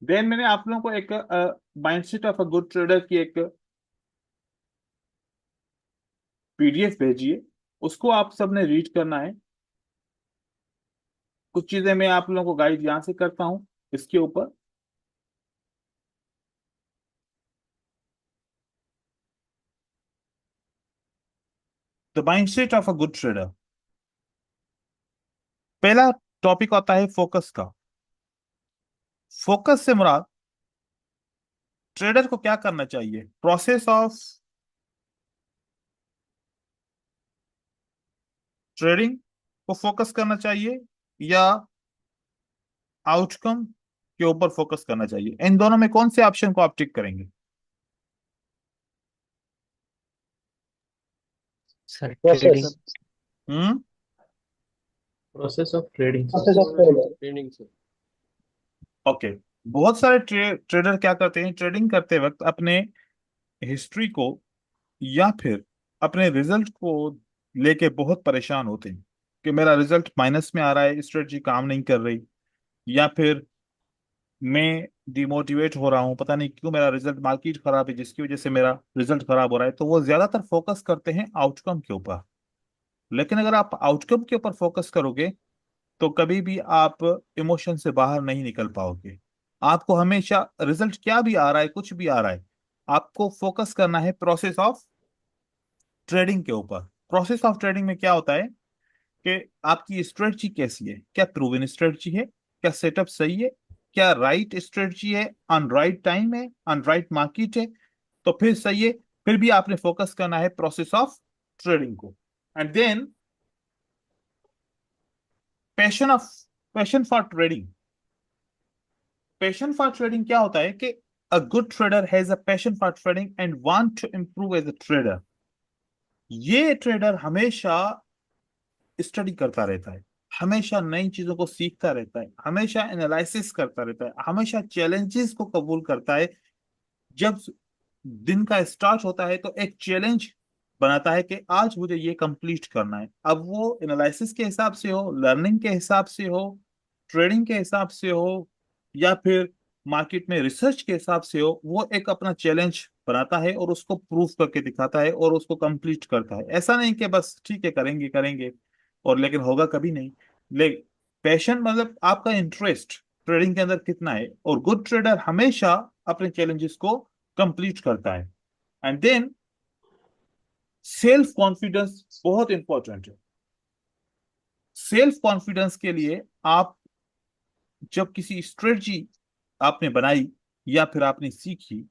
देन मैंने आप लोगों को एक mindset of a good trader की एक पीडीएफ भेजी है, उसको आप सबने रीड करना है। कुछ चीजें मैं आप लोगों को गाइड यहां से करता हूं इसके ऊपर। The mindset of a good trader. पहला टॉपिक आता है फोकस का। फोकस से मुराद ट्रेडर को क्या करना चाहिए? प्रोसेस ऑफ ट्रेडिंग को फोकस करना चाहिए या आउटकम के ऊपर फोकस करना चाहिए? इन दोनों में कौन से ऑप्शन को आप टिक करेंगे? Sir process trading. Hmm. Process of trading process of sir. Trading. Trading sir. Okay. बहुत सारे ट्रेडर क्या करते हैं, ट्रेडिंग करते वक्त अपने हिस्ट्री को या फिर अपने रिजल्ट को लेके बहुत परेशान होते हैं कि मेरा रिजल्ट माइनस में आ रहा है, स्ट्रेटजी काम नहीं कर रही, या फिर मैं डिमोटिवेट हो रहा हूँ, पता नहीं क्यों मेरा रिजल्ट, मार्केट खराब है जिसकी वजह से मेरा रिजल्ट खराब हो रहा है। तो वो ज्यादातर फोकस करते हैं आउटकम के ऊपर। लेकिन अगर आप आउटकम के ऊपर फोकस करोगे तो कभी भी आप इमोशन से बाहर नहीं निकल पाओगे। आपको हमेशा रिजल्ट क्या भी आ रहा है, कुछ भी आ रहा है, आपको फोकस करना है प्रोसेस ऑफ ट्रेडिंग के ऊपर। प्रोसेस ऑफ ट्रेडिंग में क्या होता है कि आपकी स्ट्रेटजी कैसी है, क्या प्रूवन स्ट्रेटजी है, क्या सेटअप सही है, क्या राइट स्ट्रेटजी है, ऑन राइट टाइम है, ऑन राइट मार्केट है, तो फिर सही है। फिर भी आपने फोकस करना है प्रोसेस ऑफ ट्रेडिंग को। And then passion of passion for trading. Passion for trading क्या होता है कि a good trader has a passion for trading and want to improve as a trader. ये ट्रेडर हमेशा स्टडी करता रहता है, हमेशा नई चीजों को सीखता रहता है, हमेशा एनालिसिस करता रहता है, हमेशा चैलेंजेस को कबूल करता है। जब दिन का स्टार्ट होता है तो एक चैलेंज बनाता है कि आज मुझे ये कंप्लीट करना है। अब वो एनालिसिस के हिसाब से हो, लर्निंग के हिसाब से हो, ट्रेडिंग के हिसाब से हो, या फिर मार्केट में रिसर्च के हिसाब से हो, वो एक अपना चैलेंज बनाता है और उसको प्रूव करके दिखाता है और उसको कंप्लीट करता है। ऐसा नहीं कि बस ठीक है करेंगे करेंगे और लेकिन होगा कभी नहीं। लेकिन पैशन मतलब आपका इंटरेस्ट ट्रेडिंग के अंदर कितना है, और गुड ट्रेडर हमेशा अपने चैलेंजेस को कंप्लीट करता है। एंड देन सेल्फ कॉन्फिडेंस बहुत इंपॉर्टेंट है। सेल्फ कॉन्फिडेंस के लिए आप जब किसी स्ट्रेटजी आपने बनाई या फिर आपने सीखी,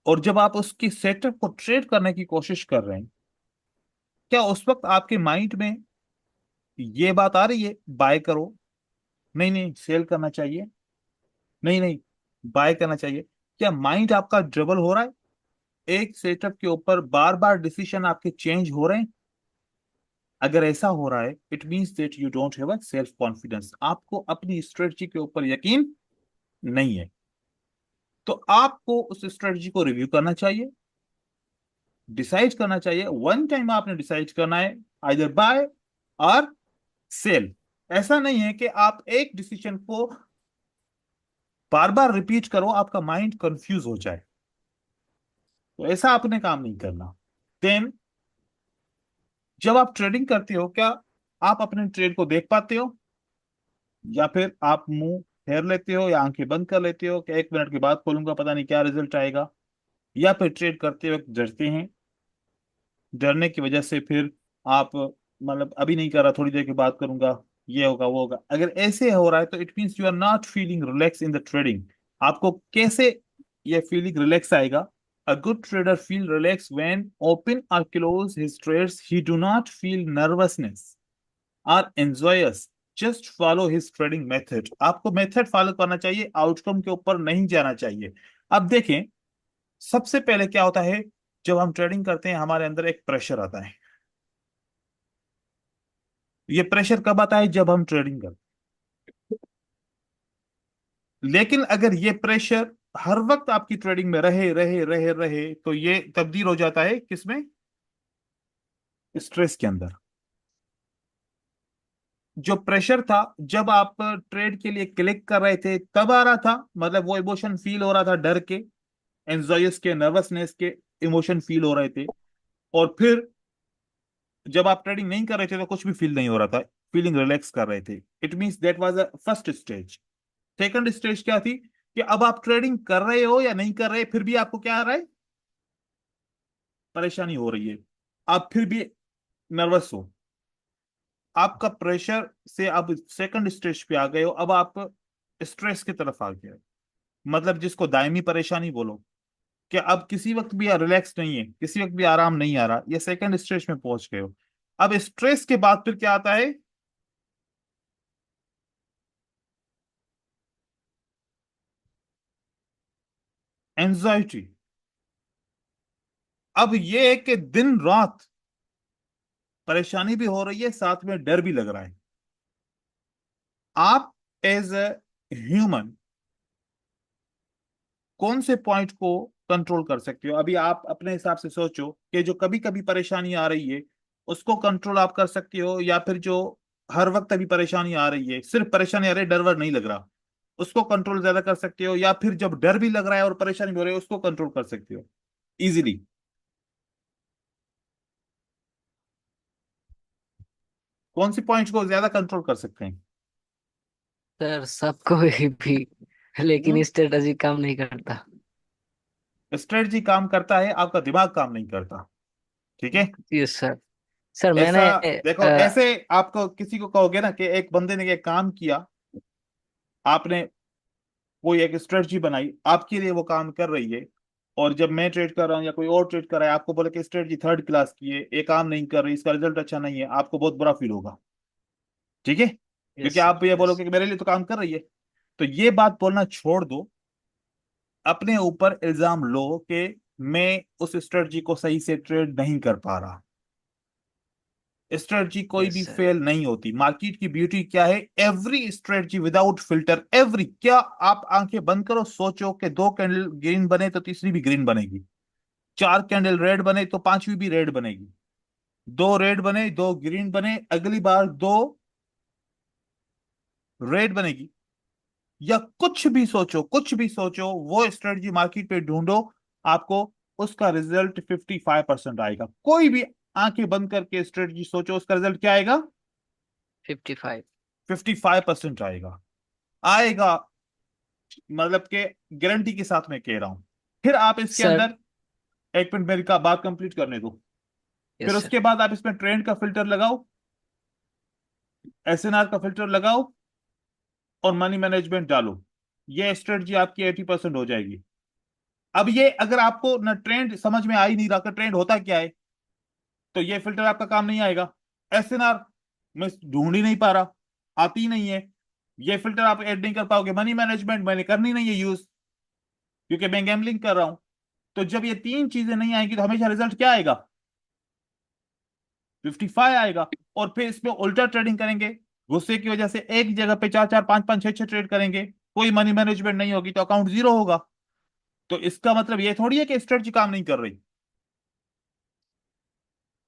और जब आप उसके सेटअप को ट्रेड करने की कोशिश कर रहे हैं, क्या उस वक्त आपके माइंड में ये बात आ रही है बाय करो, नहीं नहीं सेल करना चाहिए, नहीं नहीं बाय करना चाहिए? क्या माइंड आपका ड्रबल हो रहा है? एक सेटअप के ऊपर बार बार डिसीजन आपके चेंज हो रहे हैं? अगर ऐसा हो रहा है it means that you don't have a self confidence, आपको अपनी स्ट्रेटजी के ऊपर यकीन नहीं है। तो आपको उस स्ट्रेटजी को रिव्यू करना चाहिए, डिसाइड करना चाहिए। वन टाइम आपने डिसाइड करना है, आइदर बाय और सेल। ऐसा नहीं है कि आप एक डिसीजन को बार बार रिपीट करो, आपका माइंड कंफ्यूज हो जाए। तो ऐसा आपने काम नहीं करना। देन जब आप ट्रेडिंग करते हो, क्या आप अपने ट्रेड को देख पाते हो, या फिर आप मुंह फेर लेते हो या आंखें बंद कर लेते हो कि 1 मिनट के बाद खोलूंगा पता नहीं क्या रिजल्ट आएगा, या फिर ट्रेड करते वक्त डरते हैं, डरने की वजह से फिर आप मतलब अभी नहीं कर रहा थोड़ी देर के बाद करूंगा, ये होगा वो होगा? अगर ऐसे हो रहा है तो it means you are not feeling relax in the trading. आपको कैसे ये फीलिंग रिलैक्स आएगा? A good trader feel relax when open और close his trades, he do not feel nervousness और enjoys, just follow his trading method. आपको method follow करना चाहिए, outcome के ऊपर नहीं जाना चाहिए। अब देखें, सबसे पहले क्या होता है, जब हम ट्रेडिंग करते हैं हमारे अंदर एक प्रेशर आता है। ये प्रेशर कब आता है? जब हम ट्रेडिंग करते हैं। लेकिन अगर ये प्रेशर हर वक्त आपकी ट्रेडिंग में रहे रहे रहे रहे तो ये तब्दील हो जाता है किसमें? स्ट्रेस के अंदर। जो प्रेशर था जब आप ट्रेड के लिए क्लिक कर रहे थे तब आ रहा था, मतलब वो इमोशन फील हो रहा था, डर के, एंजाइयस के, नर्वसनेस के इमोशन फील हो रहे थे। और फिर जब आप ट्रेडिंग नहीं कर रहे थे तो कुछ भी फील नहीं हो रहा था, फीलिंग रिलैक्स कर रहे थे। It means that was a first stage. Second stage क्या थी कि अब आप ट्रेडिंग कर रहे हो या नहीं कर रहे, फिर भी आपको क्या आ रहा है? परेशानी हो रही है, आप फिर भी नर्वस हो। आपका प्रेशर से अब सेकंड स्टेज पे आ गए हो, अब आप स्ट्रेस की तरफ आ गए हो। मतलब जिसको दायमी परेशानी बोलो, कि अब किसी वक्त भी रिलैक्स नहीं है, किसी वक्त भी आराम नहीं आ रहा, ये सेकंड स्टेज में पहुंच गए हो। अब स्ट्रेस के बाद फिर क्या आता है? एंजाइटी। अब ये है कि दिन रात परेशानी भी हो रही है, साथ में डर भी लग रहा है। आप एज ए ह्यूमन कौन से पॉइंट को कंट्रोल कर सकते हो? अभी आप अपने हिसाब से सोचो कि जो कभी कभी परेशानी आ रही है उसको कंट्रोल आप कर सकते हो, या फिर जो हर वक्त अभी परेशानी आ रही है, सिर्फ परेशानी आ रही है, डर वर नहीं लग रहा, उसको कंट्रोल ज्यादा कर सकते हो, या फिर जब डर भी लग रहा है और परेशानी भी हो रही है उसको कंट्रोल कर सकते हो इजीली? कौन सी पॉइंट को ज्यादा कंट्रोल कर सकते हैं? सर सबको भी, लेकिन स्ट्रेटजी काम नहीं करता। स्ट्रेटजी काम करता है, आपका दिमाग काम नहीं करता। ठीक है। Yes sir. सर ऐसा मैंने देखो, ऐसे आपको किसी को कहोगे ना कि एक बंदे ने एक काम किया, आपने कोई एक स्ट्रेटजी बनाई, आपके लिए वो काम कर रही है, और जब मैं ट्रेड कर रहा हूँ या कोई और ट्रेड कर रहा है, आपको बोले कि स्ट्रेटजी थर्ड क्लास की है, ये काम नहीं कर रही, इसका रिजल्ट अच्छा नहीं है, आपको बहुत बुरा फील होगा। ठीक है, यस क्योंकि सर। आप ये यस। बोलोगे कि मेरे लिए तो काम कर रही है। तो ये बात बोलना छोड़ दो, अपने ऊपर इल्जाम लो कि मैं उस स्ट्रेटजी को सही से ट्रेड नहीं कर पा रहा। स्ट्रेटजी कोई यस भी सर। फेल नहीं होती। मार्केट की ब्यूटी क्या है? Every strategy without filter, every, क्या आप आंखें बंद करो, सोचो कि 2 कैंडल ग्रीन बने तो तीसरी भी ग्रीन बनेगी। 4 कैंडल रेड बने तो पांचवी भी रेड बनेगी, 2 रेड बने 2 ग्रीन बने, अगली बार 2 रेड बनेगी। या कुछ भी सोचो, कुछ भी सोचो, वो स्ट्रेटजी मार्केट पे ढूंढो, आपको उसका रिजल्ट 55% आएगा। कोई भी आंखें बंद करके स्ट्रेटजी सोचो, उसका रिजल्ट क्या आएगा? 55। 55% आएगा। आएगा, मतलब के गारंटी के साथ मैं कह रहा हूं। फिर आप इसके सर। अंदर, एक मिनट मेरी का बात कंप्लीट करने दो। फिर यस सर। उसके बाद आप इसमें ट्रेंड का फिल्टर लगाओ, एसएनआर का फिल्टर लगाओ, और मनी मैनेजमेंट डालो। ये स्ट्रेटजी आपकी 80% हो जाएगी। अब ये अगर आपको ना ट्रेंड समझ में आ ही नहीं रहा कि ट्रेंड होता क्या है, तो ये फिल्टर आपका काम नहीं आएगा। एसएनआर मैं ढूंढ ही नहीं पा रहा, आती ही नहीं है, ये फिल्टर आप ऐड नहीं कर पाओगे। मनी मैनेजमेंट मैंने करनी नहीं है यूज, क्योंकि मैं गैम्बलिंग कर रहा हूं। तो जब ये तीन चीजें नहीं आएंगी तो हमेशा रिजल्ट क्या आएगा? 55 आएगा। और फिर इसमें उल्टा ट्रेडिंग करेंगे, गुस्से की वजह से एक जगह पे चार चार पांच पांच छह छह ट्रेड करेंगे, कोई मनी मैनेजमेंट नहीं होगी तो अकाउंट जीरो होगा। तो इसका मतलब ये थोड़ी है कि स्ट्रेटजी काम नहीं कर रही।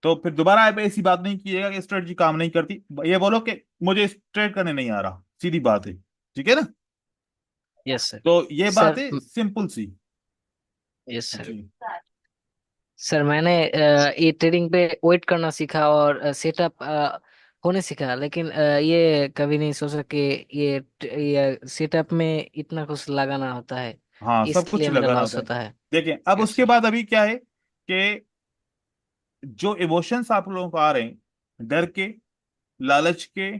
तो फिर दोबारा आप ऐसी बात नहीं कीजिएगा कि स्ट्रेटजी काम नहीं करती, ये बोलो कि मुझे ट्रेड करने नहीं आ रहा, सीधी बात है। ठीक है ना? Yes sir. तो ये बात सर। है सिंपल सी। Yes sir. जी। सर मैंने ये ट्रेडिंग पे वेट करना सीखा और सेटअप होने सीखा, लेकिन ये कभी नहीं सोचा कि ये सेटअप में इतना कुछ लगाना होता है, हाँ, सब कुछ इसलिए मेरा लगाना लॉस होता है। होता है। देखिए अब यस उसके सर। बाद अभी क्या है कि जो इमोशंस आप लोगों को आ रहे हैं, डर के, लालच के,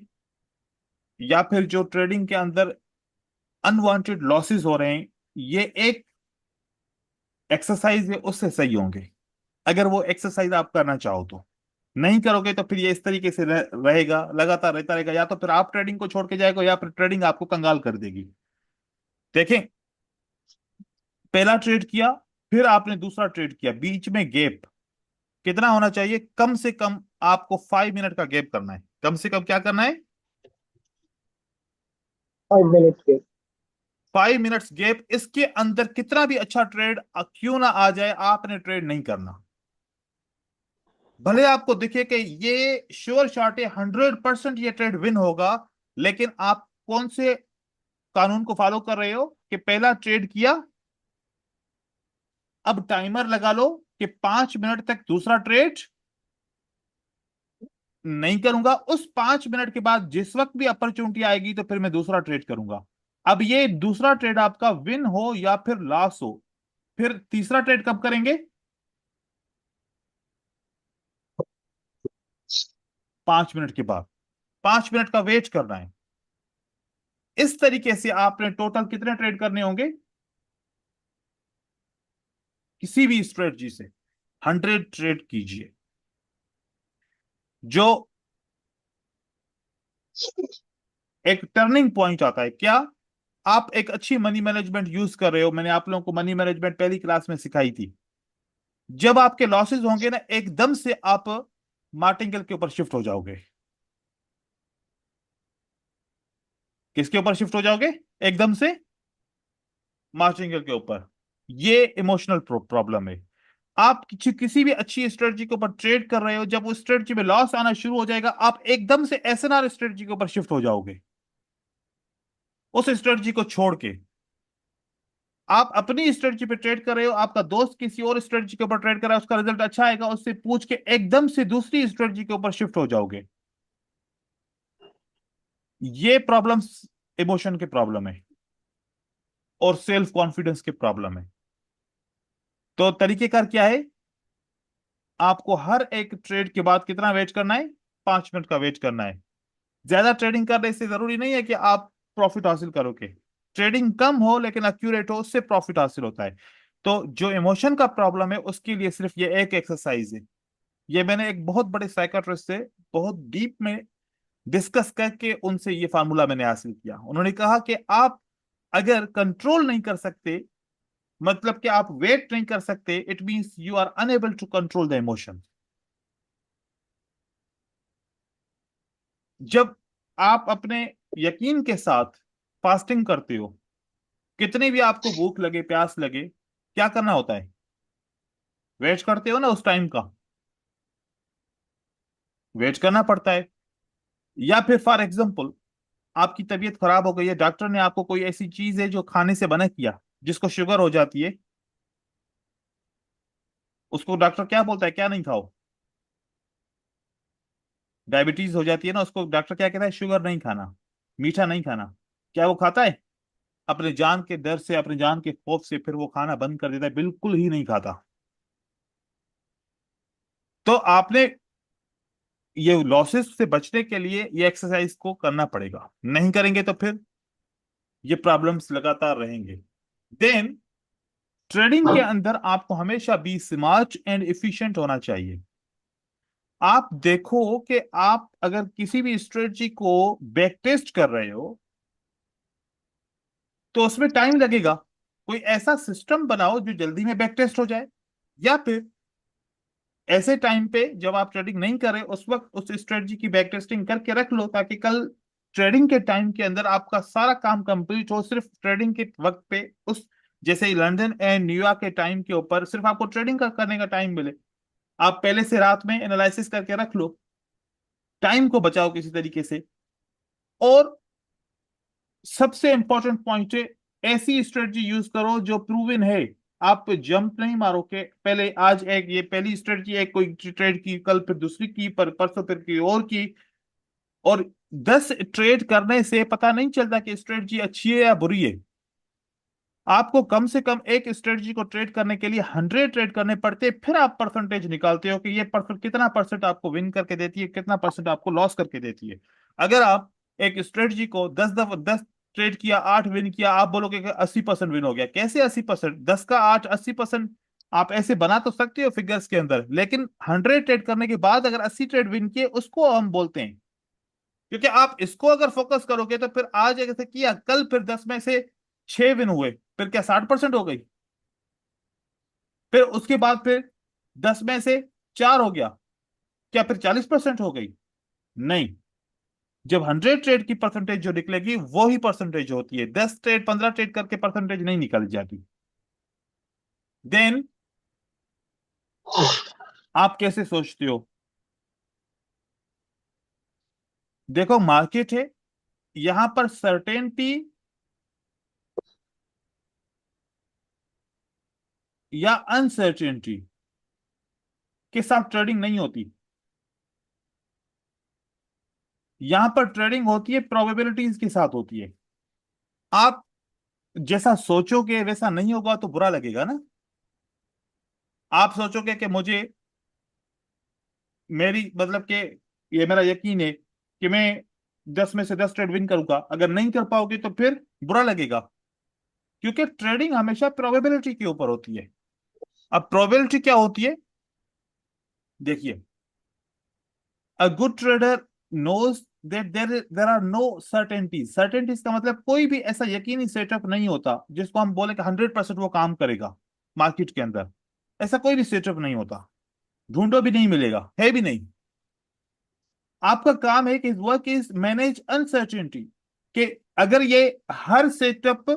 या फिर जो ट्रेडिंग के अंदर अनवांटेड लॉसेस हो रहे हैं, ये एक एक्सरसाइज है, उससे सही होंगे। अगर वो एक्सरसाइज आप करना चाहो तो। नहीं करोगे तो फिर ये इस तरीके से रहेगा, लगातार रहता रहेगा, या तो फिर आप ट्रेडिंग को छोड़ के जाएगा, या फिर ट्रेडिंग आपको कंगाल कर देगी। देखें, पहला ट्रेड किया, फिर आपने दूसरा ट्रेड किया, बीच में गैप कितना होना चाहिए? कम से कम आपको 5 मिनट का गैप करना है। कम से कम क्या करना है? 5 मिनट के। 5 मिनट्स गैप। इसके अंदर कितना भी अच्छा ट्रेड क्यों ना आ जाए, आपने ट्रेड नहीं करना। भले आपको दिखे कि ये श्योर शॉट है, 100% ये ट्रेड विन होगा, लेकिन आप कौन से कानून को फॉलो कर रहे हो कि पहला ट्रेड किया, अब टाइमर लगा लो कि 5 मिनट तक दूसरा ट्रेड नहीं करूंगा, उस 5 मिनट के बाद जिस वक्त भी अपॉर्चुनिटी आएगी तो फिर मैं दूसरा ट्रेड करूंगा। अब ये दूसरा ट्रेड आपका विन हो या फिर लॉस हो, फिर तीसरा ट्रेड कब करेंगे? 5 मिनट के बाद। 5 मिनट का वेट करना है। इस तरीके से आपने टोटल कितने ट्रेड करने होंगे किसी भी स्ट्रेटजी से? 100 ट्रेड कीजिए। जो एक टर्निंग पॉइंट आता है क्या? आप एक अच्छी मनी मैनेजमेंट यूज कर रहे हो, मैंने आप लोगों को मनी मैनेजमेंट पहली क्लास में सिखाई थी। जब आपके लॉसेस होंगे ना, एकदम से आप मार्टिंगल के ऊपर शिफ्ट हो जाओगे। किसके ऊपर शिफ्ट हो जाओगे एकदम से? मार्टिंगल के ऊपर। ये इमोशनल प्रॉब्लम है। आप किसी भी अच्छी स्ट्रेटजी के ऊपर ट्रेड कर रहे हो, जब उस स्ट्रेटजी में लॉस आना शुरू हो जाएगा, आप एकदम से एसएनआर स्ट्रेटजी के ऊपर शिफ्ट हो जाओगे, उस स्ट्रेटजी को छोड़ के। आप अपनी स्ट्रेटजी पे ट्रेड कर रहे हो, आपका दोस्त किसी और स्ट्रेटजी के ऊपर ट्रेड कर रहा है, उसका रिजल्ट अच्छा आएगा, उससे पूछ के एकदम से दूसरी स्ट्रेटजी के ऊपर शिफ्ट हो जाओगे। ये प्रॉब्लम्स इमोशन के प्रॉब्लम है और सेल्फ कॉन्फिडेंस के प्रॉब्लम है। तो तरीकेकार क्या है? आपको हर एक ट्रेड के बाद कितना वेट करना है? 5 मिनट का वेट करना है। ज्यादा ट्रेडिंग करने से जरूरी नहीं है कि आप प्रॉफिट हासिल करोगे। ट्रेडिंग कम हो लेकिन एक्यूरेट हो, उससे प्रॉफिट हासिल होता है। तो जो इमोशन का प्रॉब्लम है उसके लिए सिर्फ ये एक एक्सरसाइज है। ये मैंने एक बहुत बड़े साइकाट्रिस्ट से बहुत डीप में डिस्कस करके उनसे ये फार्मूला मैंने हासिल किया। उन्होंने कहा कि आप अगर कंट्रोल नहीं कर सकते, मतलब कि आप वेट नहीं कर सकते, it means you are unable to control the emotion. जब आप अपने यकीन के साथ फास्टिंग करते हो, कितनी भी आपको भूख लगे, प्यास लगे, क्या करना होता है? वेट करते हो ना उस टाइम का, वेट करना पड़ता है। या फिर फॉर एग्जाम्पल आपकी तबीयत खराब हो गई है, डॉक्टर ने आपको कोई ऐसी चीज है जो खाने से मना किया, जिसको शुगर हो जाती है, उसको डॉक्टर क्या बोलता है, क्या नहीं खाओ, डायबिटीज हो जाती है ना, उसको डॉक्टर क्या कहता है, शुगर नहीं खाना, मीठा नहीं खाना। क्या वो खाता है? अपने जान के डर से, अपने जान के खौफ से फिर वो खाना बंद कर देता है, बिल्कुल ही नहीं खाता। तो आपने ये लॉसेस से बचने के लिए ये एक्सरसाइज को करना पड़ेगा, नहीं करेंगे तो फिर ये प्रॉब्लम्स लगातार रहेंगे। देन ट्रेडिंग के अंदर आपको हमेशा बी स्मार्ट एंड एफिशिएंट होना चाहिए। आप देखो कि आप अगर किसी भी स्ट्रेटजी को बैक टेस्ट कर रहे हो तो उसमें टाइम लगेगा। कोई ऐसा सिस्टम बनाओ जो जल्दी में बैक टेस्ट हो जाए, या फिर ऐसे टाइम पे जब आप ट्रेडिंग नहीं कर रहे उस वक्त उस स्ट्रेटजी की बैक टेस्टिंग करके रख लो, ताकि कल ट्रेडिंग के टाइम के अंदर आपका सारा काम कंप्लीट हो, सिर्फ ट्रेडिंग के वक्त पे उस, जैसे ही लंदन एंड न्यूयॉर्क के टाइम के ऊपर सिर्फ आपको ट्रेडिंग करने का टाइम मिले। आप पहले से रात में एनालिसिस करके रख लो, टाइम को बचाओ किसी तरीके से। और सबसे इंपॉर्टेंट पॉइंट है, ऐसी स्ट्रेटजी यूज करो जो प्रूवन है। आप जंप नहीं मारो के पहले आज एक ये पहली स्ट्रेटजी एक कोई ट्रेड की, कल फिर दूसरी की, पर परसों फिर की और की। और 10 ट्रेड करने से पता नहीं चलता कि स्ट्रेटजी अच्छी है या बुरी है। आपको कम से कम एक स्ट्रेटजी को ट्रेड करने के लिए 100 ट्रेड करने पड़ते हैं, फिर आप परसेंटेज निकालते हो कि ये परसेंट कितना परसेंट आपको विन करके देती है, कितना परसेंट आपको लॉस करके देती है। अगर आप एक स्ट्रेटजी को 10 ट्रेड किया, 8 विन किया, आप बोलोगे कि 80% विन हो गया। कैसे 80%? 10 का 8 80%। आप ऐसे बना तो सकते हो फिगर्स के अंदर, लेकिन 100 ट्रेड करने के बाद अगर 80 ट्रेड विन किए उसको हम बोलते हैं। क्योंकि आप इसको अगर फोकस करोगे तो फिर आज ऐसे किया, कल फिर 10 में से 6 विन हुए, फिर क्या 60% हो गई? फिर उसके बाद फिर 10 में से 4 हो गया, क्या फिर 40% हो गई? नहीं। जब 100 ट्रेड की परसेंटेज जो निकलेगी वो ही परसेंटेज होती है, 10 ट्रेड 15 ट्रेड करके परसेंटेज नहीं निकल जाती। देन आप कैसे सोचते हो? देखो मार्केट है, यहां पर सर्टेनिटी या अनसर्टेनिटी के साथ ट्रेडिंग नहीं होती। यहां पर ट्रेडिंग होती है प्रोबेबिलिटीज के साथ होती है। आप जैसा सोचोगे वैसा नहीं होगा तो बुरा लगेगा ना। आप सोचोगे कि मुझे, मेरी मतलब कि ये मेरा यकीन है कि मैं 10 में से 10 ट्रेड विन करूंगा, अगर नहीं कर पाओगे तो फिर बुरा लगेगा। क्योंकि ट्रेडिंग हमेशा प्रोबेबिलिटी के ऊपर होती है। अब प्रोबेबिलिटी क्या होती है? देखिए, a good trader knows that there are no certainties. Certainties का मतलब कोई भी ऐसा यकीनी सेटअप नहीं होता जिसको हम बोले कि 100% वो काम करेगा मार्केट के अंदर। ऐसा कोई भी सेटअप नहीं होता, ढूंढो भी नहीं मिलेगा, है भी नहीं। आपका काम है कि वर्क इज मैनेज अनसर्टेनिटी, कि अगर ये हर सेटअप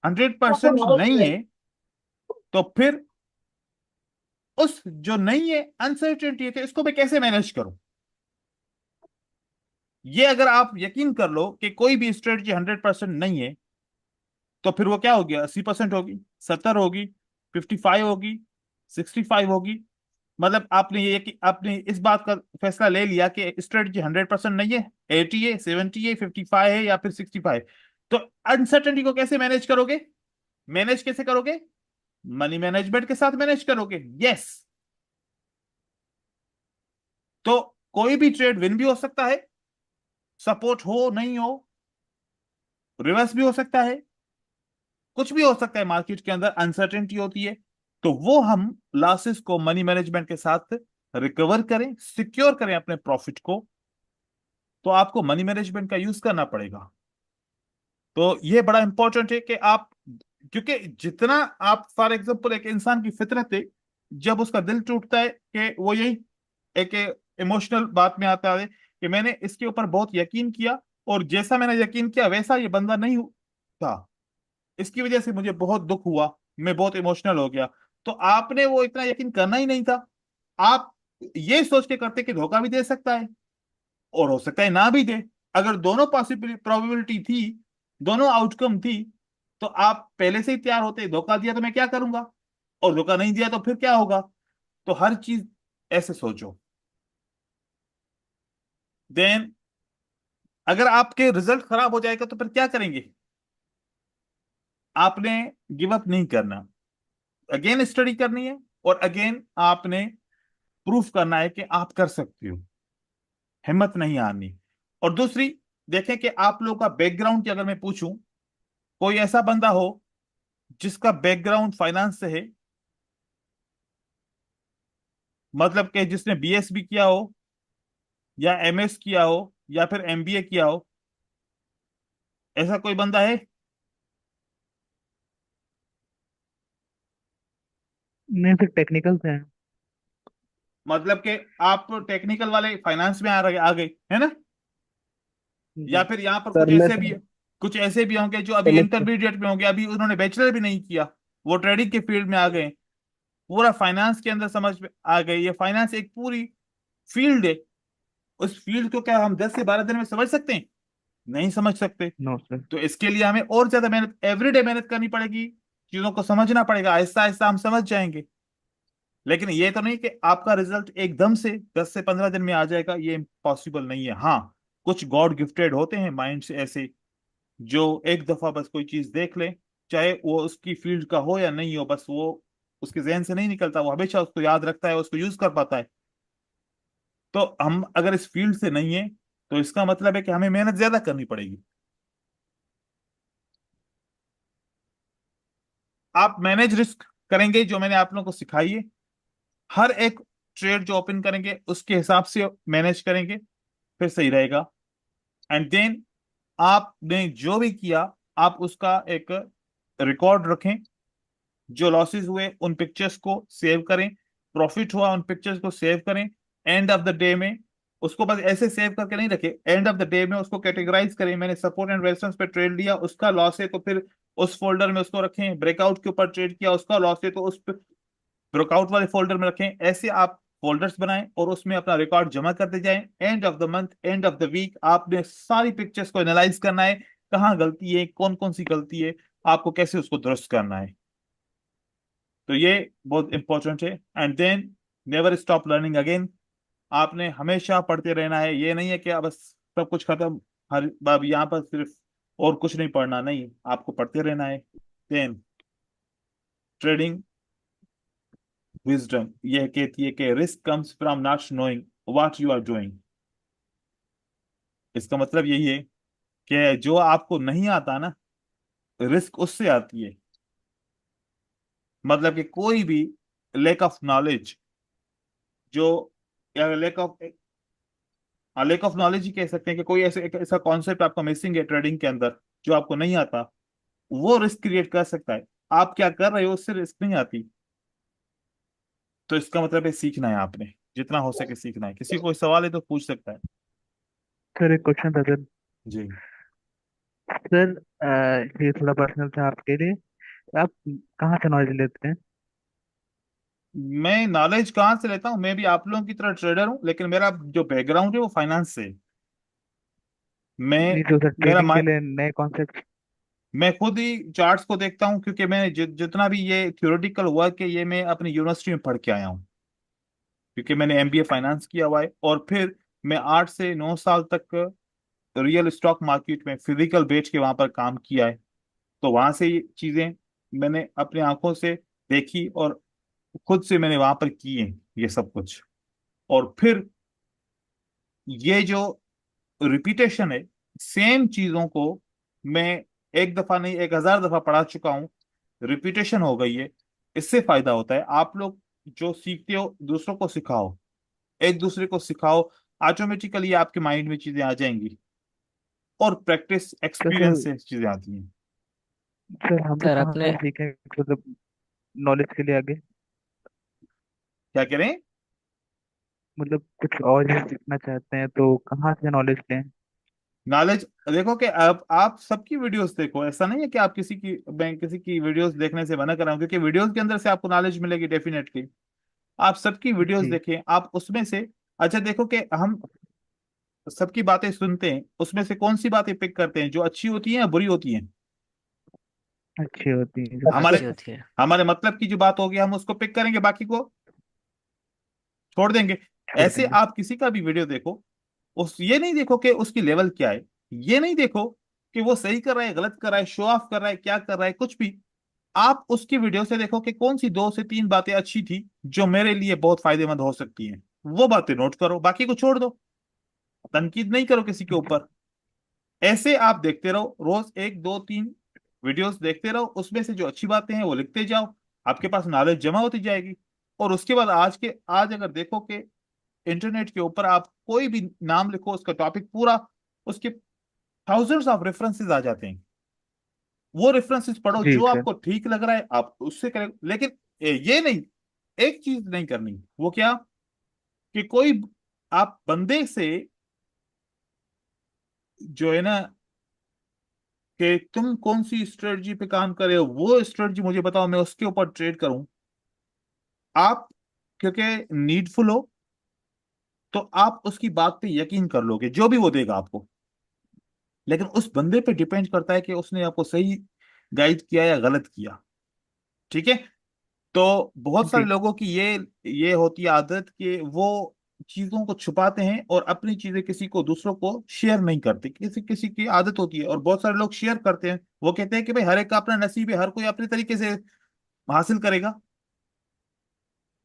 100% नहीं है तो फिर उस जो नहीं है अनसर्टेनिटी है इसको मैं कैसे मैनेज करूं। ये अगर आप यकीन कर लो कि कोई भी स्ट्रेटजी 100% नहीं है तो फिर वो क्या होगी, 80% होगी, 70 होगी, 55 होगी, 65 होगी। मतलब आपने ये कि आपने इस बात का फैसला ले लिया कि स्ट्रेटजी 100% नहीं है, 80 है, 70 है, 55 है या फिर 65। तो अनसर्टेनिटी को कैसे मैनेज करोगे? मैनेज कैसे करोगे? मनी मैनेजमेंट के साथ मैनेज करोगे। यस। तो कोई भी ट्रेड विन भी हो सकता है, सपोर्ट हो नहीं हो, रिवर्स भी हो सकता है, कुछ भी हो सकता है। मार्केट के अंदर अनसर्टेनिटी होती है, तो वो हम लॉसेस को मनी मैनेजमेंट के साथ रिकवर करें, सिक्योर करें अपने प्रॉफिट को। तो आपको मनी मैनेजमेंट का यूज करना पड़ेगा। तो ये बड़ा इंपॉर्टेंट है कि आप, क्योंकि जितना आप फॉर एग्जांपल एक इंसान की फितरत है, जब उसका दिल टूटता है कि वो यही एक इमोशनल बात में आता है कि मैंने इसके ऊपर बहुत यकीन किया और जैसा मैंने यकीन किया वैसा ये बंदा नहीं था, इसकी वजह से मुझे बहुत दुख हुआ, मैं बहुत इमोशनल हो गया। तो आपने वो इतना यकीन करना ही नहीं था। आप ये सोच के करते कि धोखा भी दे सकता है और हो सकता है ना भी दे। अगर दोनों पॉसिबिलिटी प्रोबेबिलिटी थी, दोनों आउटकम थी, तो आप पहले से ही तैयार होते, धोखा दिया तो मैं क्या करूंगा, और धोखा नहीं दिया तो फिर क्या होगा। तो हर चीज ऐसे सोचो। देन अगर आपके रिजल्ट खराब हो जाएगा तो फिर क्या करेंगे। आपने गिव अप नहीं करना, अगेन स्टडी करनी है, और अगेन आपने प्रूफ करना है कि आप कर सकते हो, हिम्मत नहीं हारनी। और दूसरी, देखें कि आप लोगों का बैकग्राउंड की अगर मैं पूछूं, कोई ऐसा बंदा हो जिसका बैकग्राउंड फाइनेंस से है, मतलब कि जिसने बीएस भी किया हो, या एमएस किया हो, या फिर एमबीए किया हो, ऐसा कोई बंदा है। नहीं सर, टेक्निकल से है। मतलब कि आप टेक्निकल वाले फाइनेंस में आ गए है ना। या जी फिर यहाँ पर सर, मैं सर कुछ ऐसे भी होंगे जो अभी पहले इंटरमीडिएट में होंगे, अभी उन्होंने बैचलर भी नहीं किया, वो ट्रेडिंग के फील्ड में आ गए, पूरा फाइनेंस के अंदर समझ में आ गए। ये फाइनेंस एक पूरी फील्ड है। उस फील्ड को क्या हम 10 से 12 दिन में समझ सकते हैं? नहीं समझ सकते। No sir. तो इसके लिए हमें और ज्यादा मेहनत, एवरीडे मेहनत करनी पड़ेगी, चीजों को समझना पड़ेगा, आहिस्ता आहिस्ता हम समझ जाएंगे। लेकिन ये तो नहीं कि आपका रिजल्ट एकदम से 10 से 15 दिन में आ जाएगा, ये इम्पॉसिबल नहीं है। हाँ, कुछ गॉड गिफ्टेड होते हैं माइंड से ऐसे, जो एक दफा बस कोई चीज देख ले, चाहे वो उसकी फील्ड का हो या नहीं हो, बस वो उसके जहन से नहीं निकलता, वो हमेशा उसको याद रखता है, उसको यूज कर पाता है। तो हम अगर इस फील्ड से नहीं है, तो इसका मतलब है कि हमें मेहनत ज्यादा करनी पड़ेगी। आप मैनेज रिस्क करेंगे, जो मैंने आप लोगों को सिखाई है, हर एक ट्रेड जो ओपन करेंगे उसके हिसाब से मैनेज करेंगे, फिर सही रहेगा। एंड देन आपने जो भी किया, आप उसका एक रिकॉर्ड रखें। जो लॉसेस हुए उन पिक्चर्स को सेव करें, प्रॉफिट हुआ उन पिक्चर्स को सेव करें। एंड ऑफ द डे में उसको बस ऐसे सेव करके नहीं रखें, एंड ऑफ द डे में उसको कैटेगराइज करें। मैंने सपोर्ट एंड रेजिस्टेंस पे ट्रेड लिया, उसका लॉस है, तो फिर उस फोल्डर में उसको रखें। ब्रेकआउट के ऊपर ट्रेड किया, उसका लॉस है, तो उस ब्रेकआउट वाले फोल्डर में रखें। ऐसे आप फोल्डर्स बनाएं और उसमें अपना रिकॉर्ड जमा करते जाएं। End of the month, end of the week, आपने सारी पिक्चर्स को एनालाइज करना है, कहाँ गलती है, कौन कौन सी गलती है, आपको कैसे उसको दुरुस्त करना है। तो ये बहुत इंपॉर्टेंट है। And then never stop learning again. आपने हमेशा पढ़ते रहना है, ये नहीं है कि अब बस सब कुछ खत्म, हर बार यहाँ पर सिर्फ और कुछ नहीं पढ़ना, नहीं, आपको पढ़ते रहना है। देन ट्रेडिंग विजडम यह कहती है कि risk comes from not knowing what you are doing. इसका मतलब यही है कि जो आपको नहीं आता ना, रिस्क उससे आती है। मतलब कि कोई भी लेक ऑफ नॉलेज, जो, या लेक ऑफ नॉलेज ही कह सकते हैं, कि कोई ऐसे एक ऐसा कॉन्सेप्ट आपका मिसिंग है ट्रेडिंग के अंदर, जो आपको नहीं आता, वो रिस्क क्रिएट कर सकता है। आप क्या कर रहे हो उससे रिस्क नहीं आती। तो इसका मतलब है सीखना है, आपने जितना हो सके सीखना है। किसी को कोई सवाल है तो पूछ सकता है। सर एक क्वेश्चन था सर। जी। सर ये थोड़ा पर्सनल था आपके लिए। आप कहाँ से नॉलेज लेते हैं? मैं नॉलेज कहाँ से लेता हूँ, मैं भी आप लोगों की तरह ट्रेडर हूँ, लेकिन मेरा जो बैकग्राउंड है वो फाइनेंस से है। मैं नहीं तो सर, मेरा ट्रेडिंग के लिए नए कॉन्सेप्ट। मैं खुद ही चार्ट्स को देखता हूँ, क्योंकि मैंने जितना भी ये थ्योरेटिकल वर्क है, ये मैं अपनी यूनिवर्सिटी में पढ़ के आया हूँ, क्योंकि मैंने एमबीए फाइनेंस किया हुआ है। और फिर मैं 8 से 9 साल तक रियल स्टॉक मार्केट में फिजिकल बेच के वहां पर काम किया है। तो वहां से ये चीजें मैंने अपनी आंखों से देखी, और खुद से मैंने वहां पर की है ये सब कुछ। और फिर ये जो रिपीटेशन है, सेम चीजों को मैं एक दफा नहीं 1000 दफा पढ़ा चुका हूँ, रिपीटेशन हो गई है। इससे फायदा होता है। आप लोग जो सीखते हो दूसरों को सिखाओ, एक दूसरे को सिखाओ, ऑटोमेटिकली आपके माइंड में चीजें आ जाएंगी। और प्रैक्टिस तो सर, एक्सपीरियंस से चीजें आती हैं। हम लोग सर कहाँ आपने से सीखें, मतलब नॉलेज के लिए आगे? क्या करें। मतलब कुछ और ही सीखना चाहते हैं तो कहाँ से नॉलेज लें? नॉलेज देखो कि आप सबकी वीडियोस देखो, ऐसा नहीं है कि आप मैं किसी की वीडियोस देखने से मना कर रहा हूँ, क्योंकि वीडियोस के अंदर से आपको नॉलेज मिलेगी डेफिनेटली। आप सबकी वीडियोस जी। देखें, आप उसमें से अच्छा देखो कि हम सबकी बातें सुनते हैं, उसमें से कौन सी बातें पिक करते हैं जो अच्छी होती हैं या बुरी होती हैं। अच्छी होती है जो हमारे अच्छी होती है। हमारे मतलब की जो बात होगी हम उसको पिक करेंगे, बाकी को छोड़ देंगे। छोड़ ऐसे देंगे। आप किसी का भी वीडियो देखो, उस ये नहीं देखो कि उसकी लेवल क्या है, ये नहीं देखो कि वो सही कर रहा है गलत कर रहा है, शो ऑफ कर रहा है क्या कर रहा है, कुछ भी। आप उसकी वीडियो से देखो कि कौन सी 2 से 3 बातें अच्छी थी जो मेरे लिए बहुत फायदेमंद हो सकती हैं, वो बातें नोट करो, बाकी को छोड़ दो। तनकीद नहीं करो किसी के ऊपर। ऐसे आप देखते रहो, रोज 1 2 3 वीडियोस देखते रहो, उसमें से जो अच्छी बातें हैं वो लिखते जाओ, आपके पास नॉलेज जमा होती जाएगी। और उसके बाद आज अगर देखो कि इंटरनेट के ऊपर आप कोई भी नाम लिखो, उसका टॉपिक पूरा, उसके थाउजेंड्स ऑफ रेफरेंसेस आ जाते हैं। वो रेफरेंसेस पढ़ो, जी जो सर। आपको ठीक लग रहा है आप उससे करें, लेकिन ये नहीं, एक चीज नहीं करनी, वो क्या, कि कोई आप बंदे से जो है ना, कि तुम कौन सी स्ट्रेटजी पे काम कर रहे हो, वो स्ट्रेटजी मुझे बताओ, मैं उसके ऊपर ट्रेड करूं। आप क्योंकि नीडफुल हो, तो आप उसकी बात पे यकीन कर लोगे जो भी वो देगा आपको। लेकिन उस बंदे पे डिपेंड करता है कि उसने आपको सही गाइड किया या गलत किया। ठीक है। तो बहुत सारे जी। लोगों की ये होती है आदत कि वो चीजों को छुपाते हैं और अपनी चीजें किसी को दूसरों को शेयर नहीं करते, किसी किसी की आदत होती है, और बहुत सारे लोग शेयर करते हैं। वो कहते हैं कि भाई हर एक का अपना नसीब है, हर कोई अपने तरीके से हासिल करेगा।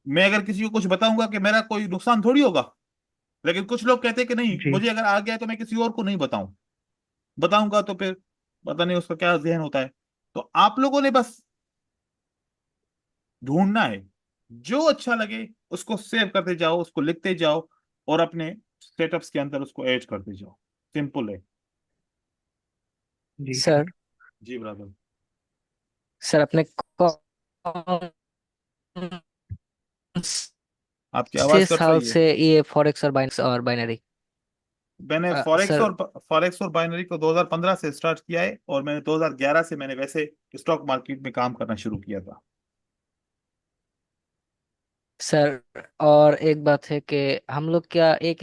मैं अगर किसी को कुछ बताऊंगा कि मेरा कोई नुकसान थोड़ी होगा। लेकिन कुछ लोग कहते हैं कि नहीं, जी। मुझे अगर आ गया तो मैं किसी और को नहीं बताऊंगा तो फिर पता नहीं उसका क्या जहन होता है। तो आप लोगों ने बस ढूंढना है, जो अच्छा लगे उसको सेव करते जाओ, उसको लिखते जाओ, और अपने सेटअप्स के अंदर उसको ऐड करते जाओ। सिंपल है। जी सर। सर। जी ब्रदर। सर अपने कौन आपकी आवाज से कट साल रही है। से ये फॉरेक्स और बाइनरी? मैंने सर फॉरेक्स और बाइनरी को 2015 से स्टार्ट किया है, और मैंने 2011 से मैंने वैसे स्टॉक मार्केट में काम करना शुरू किया था। सर और एक बात है कि हम लोग क्या एक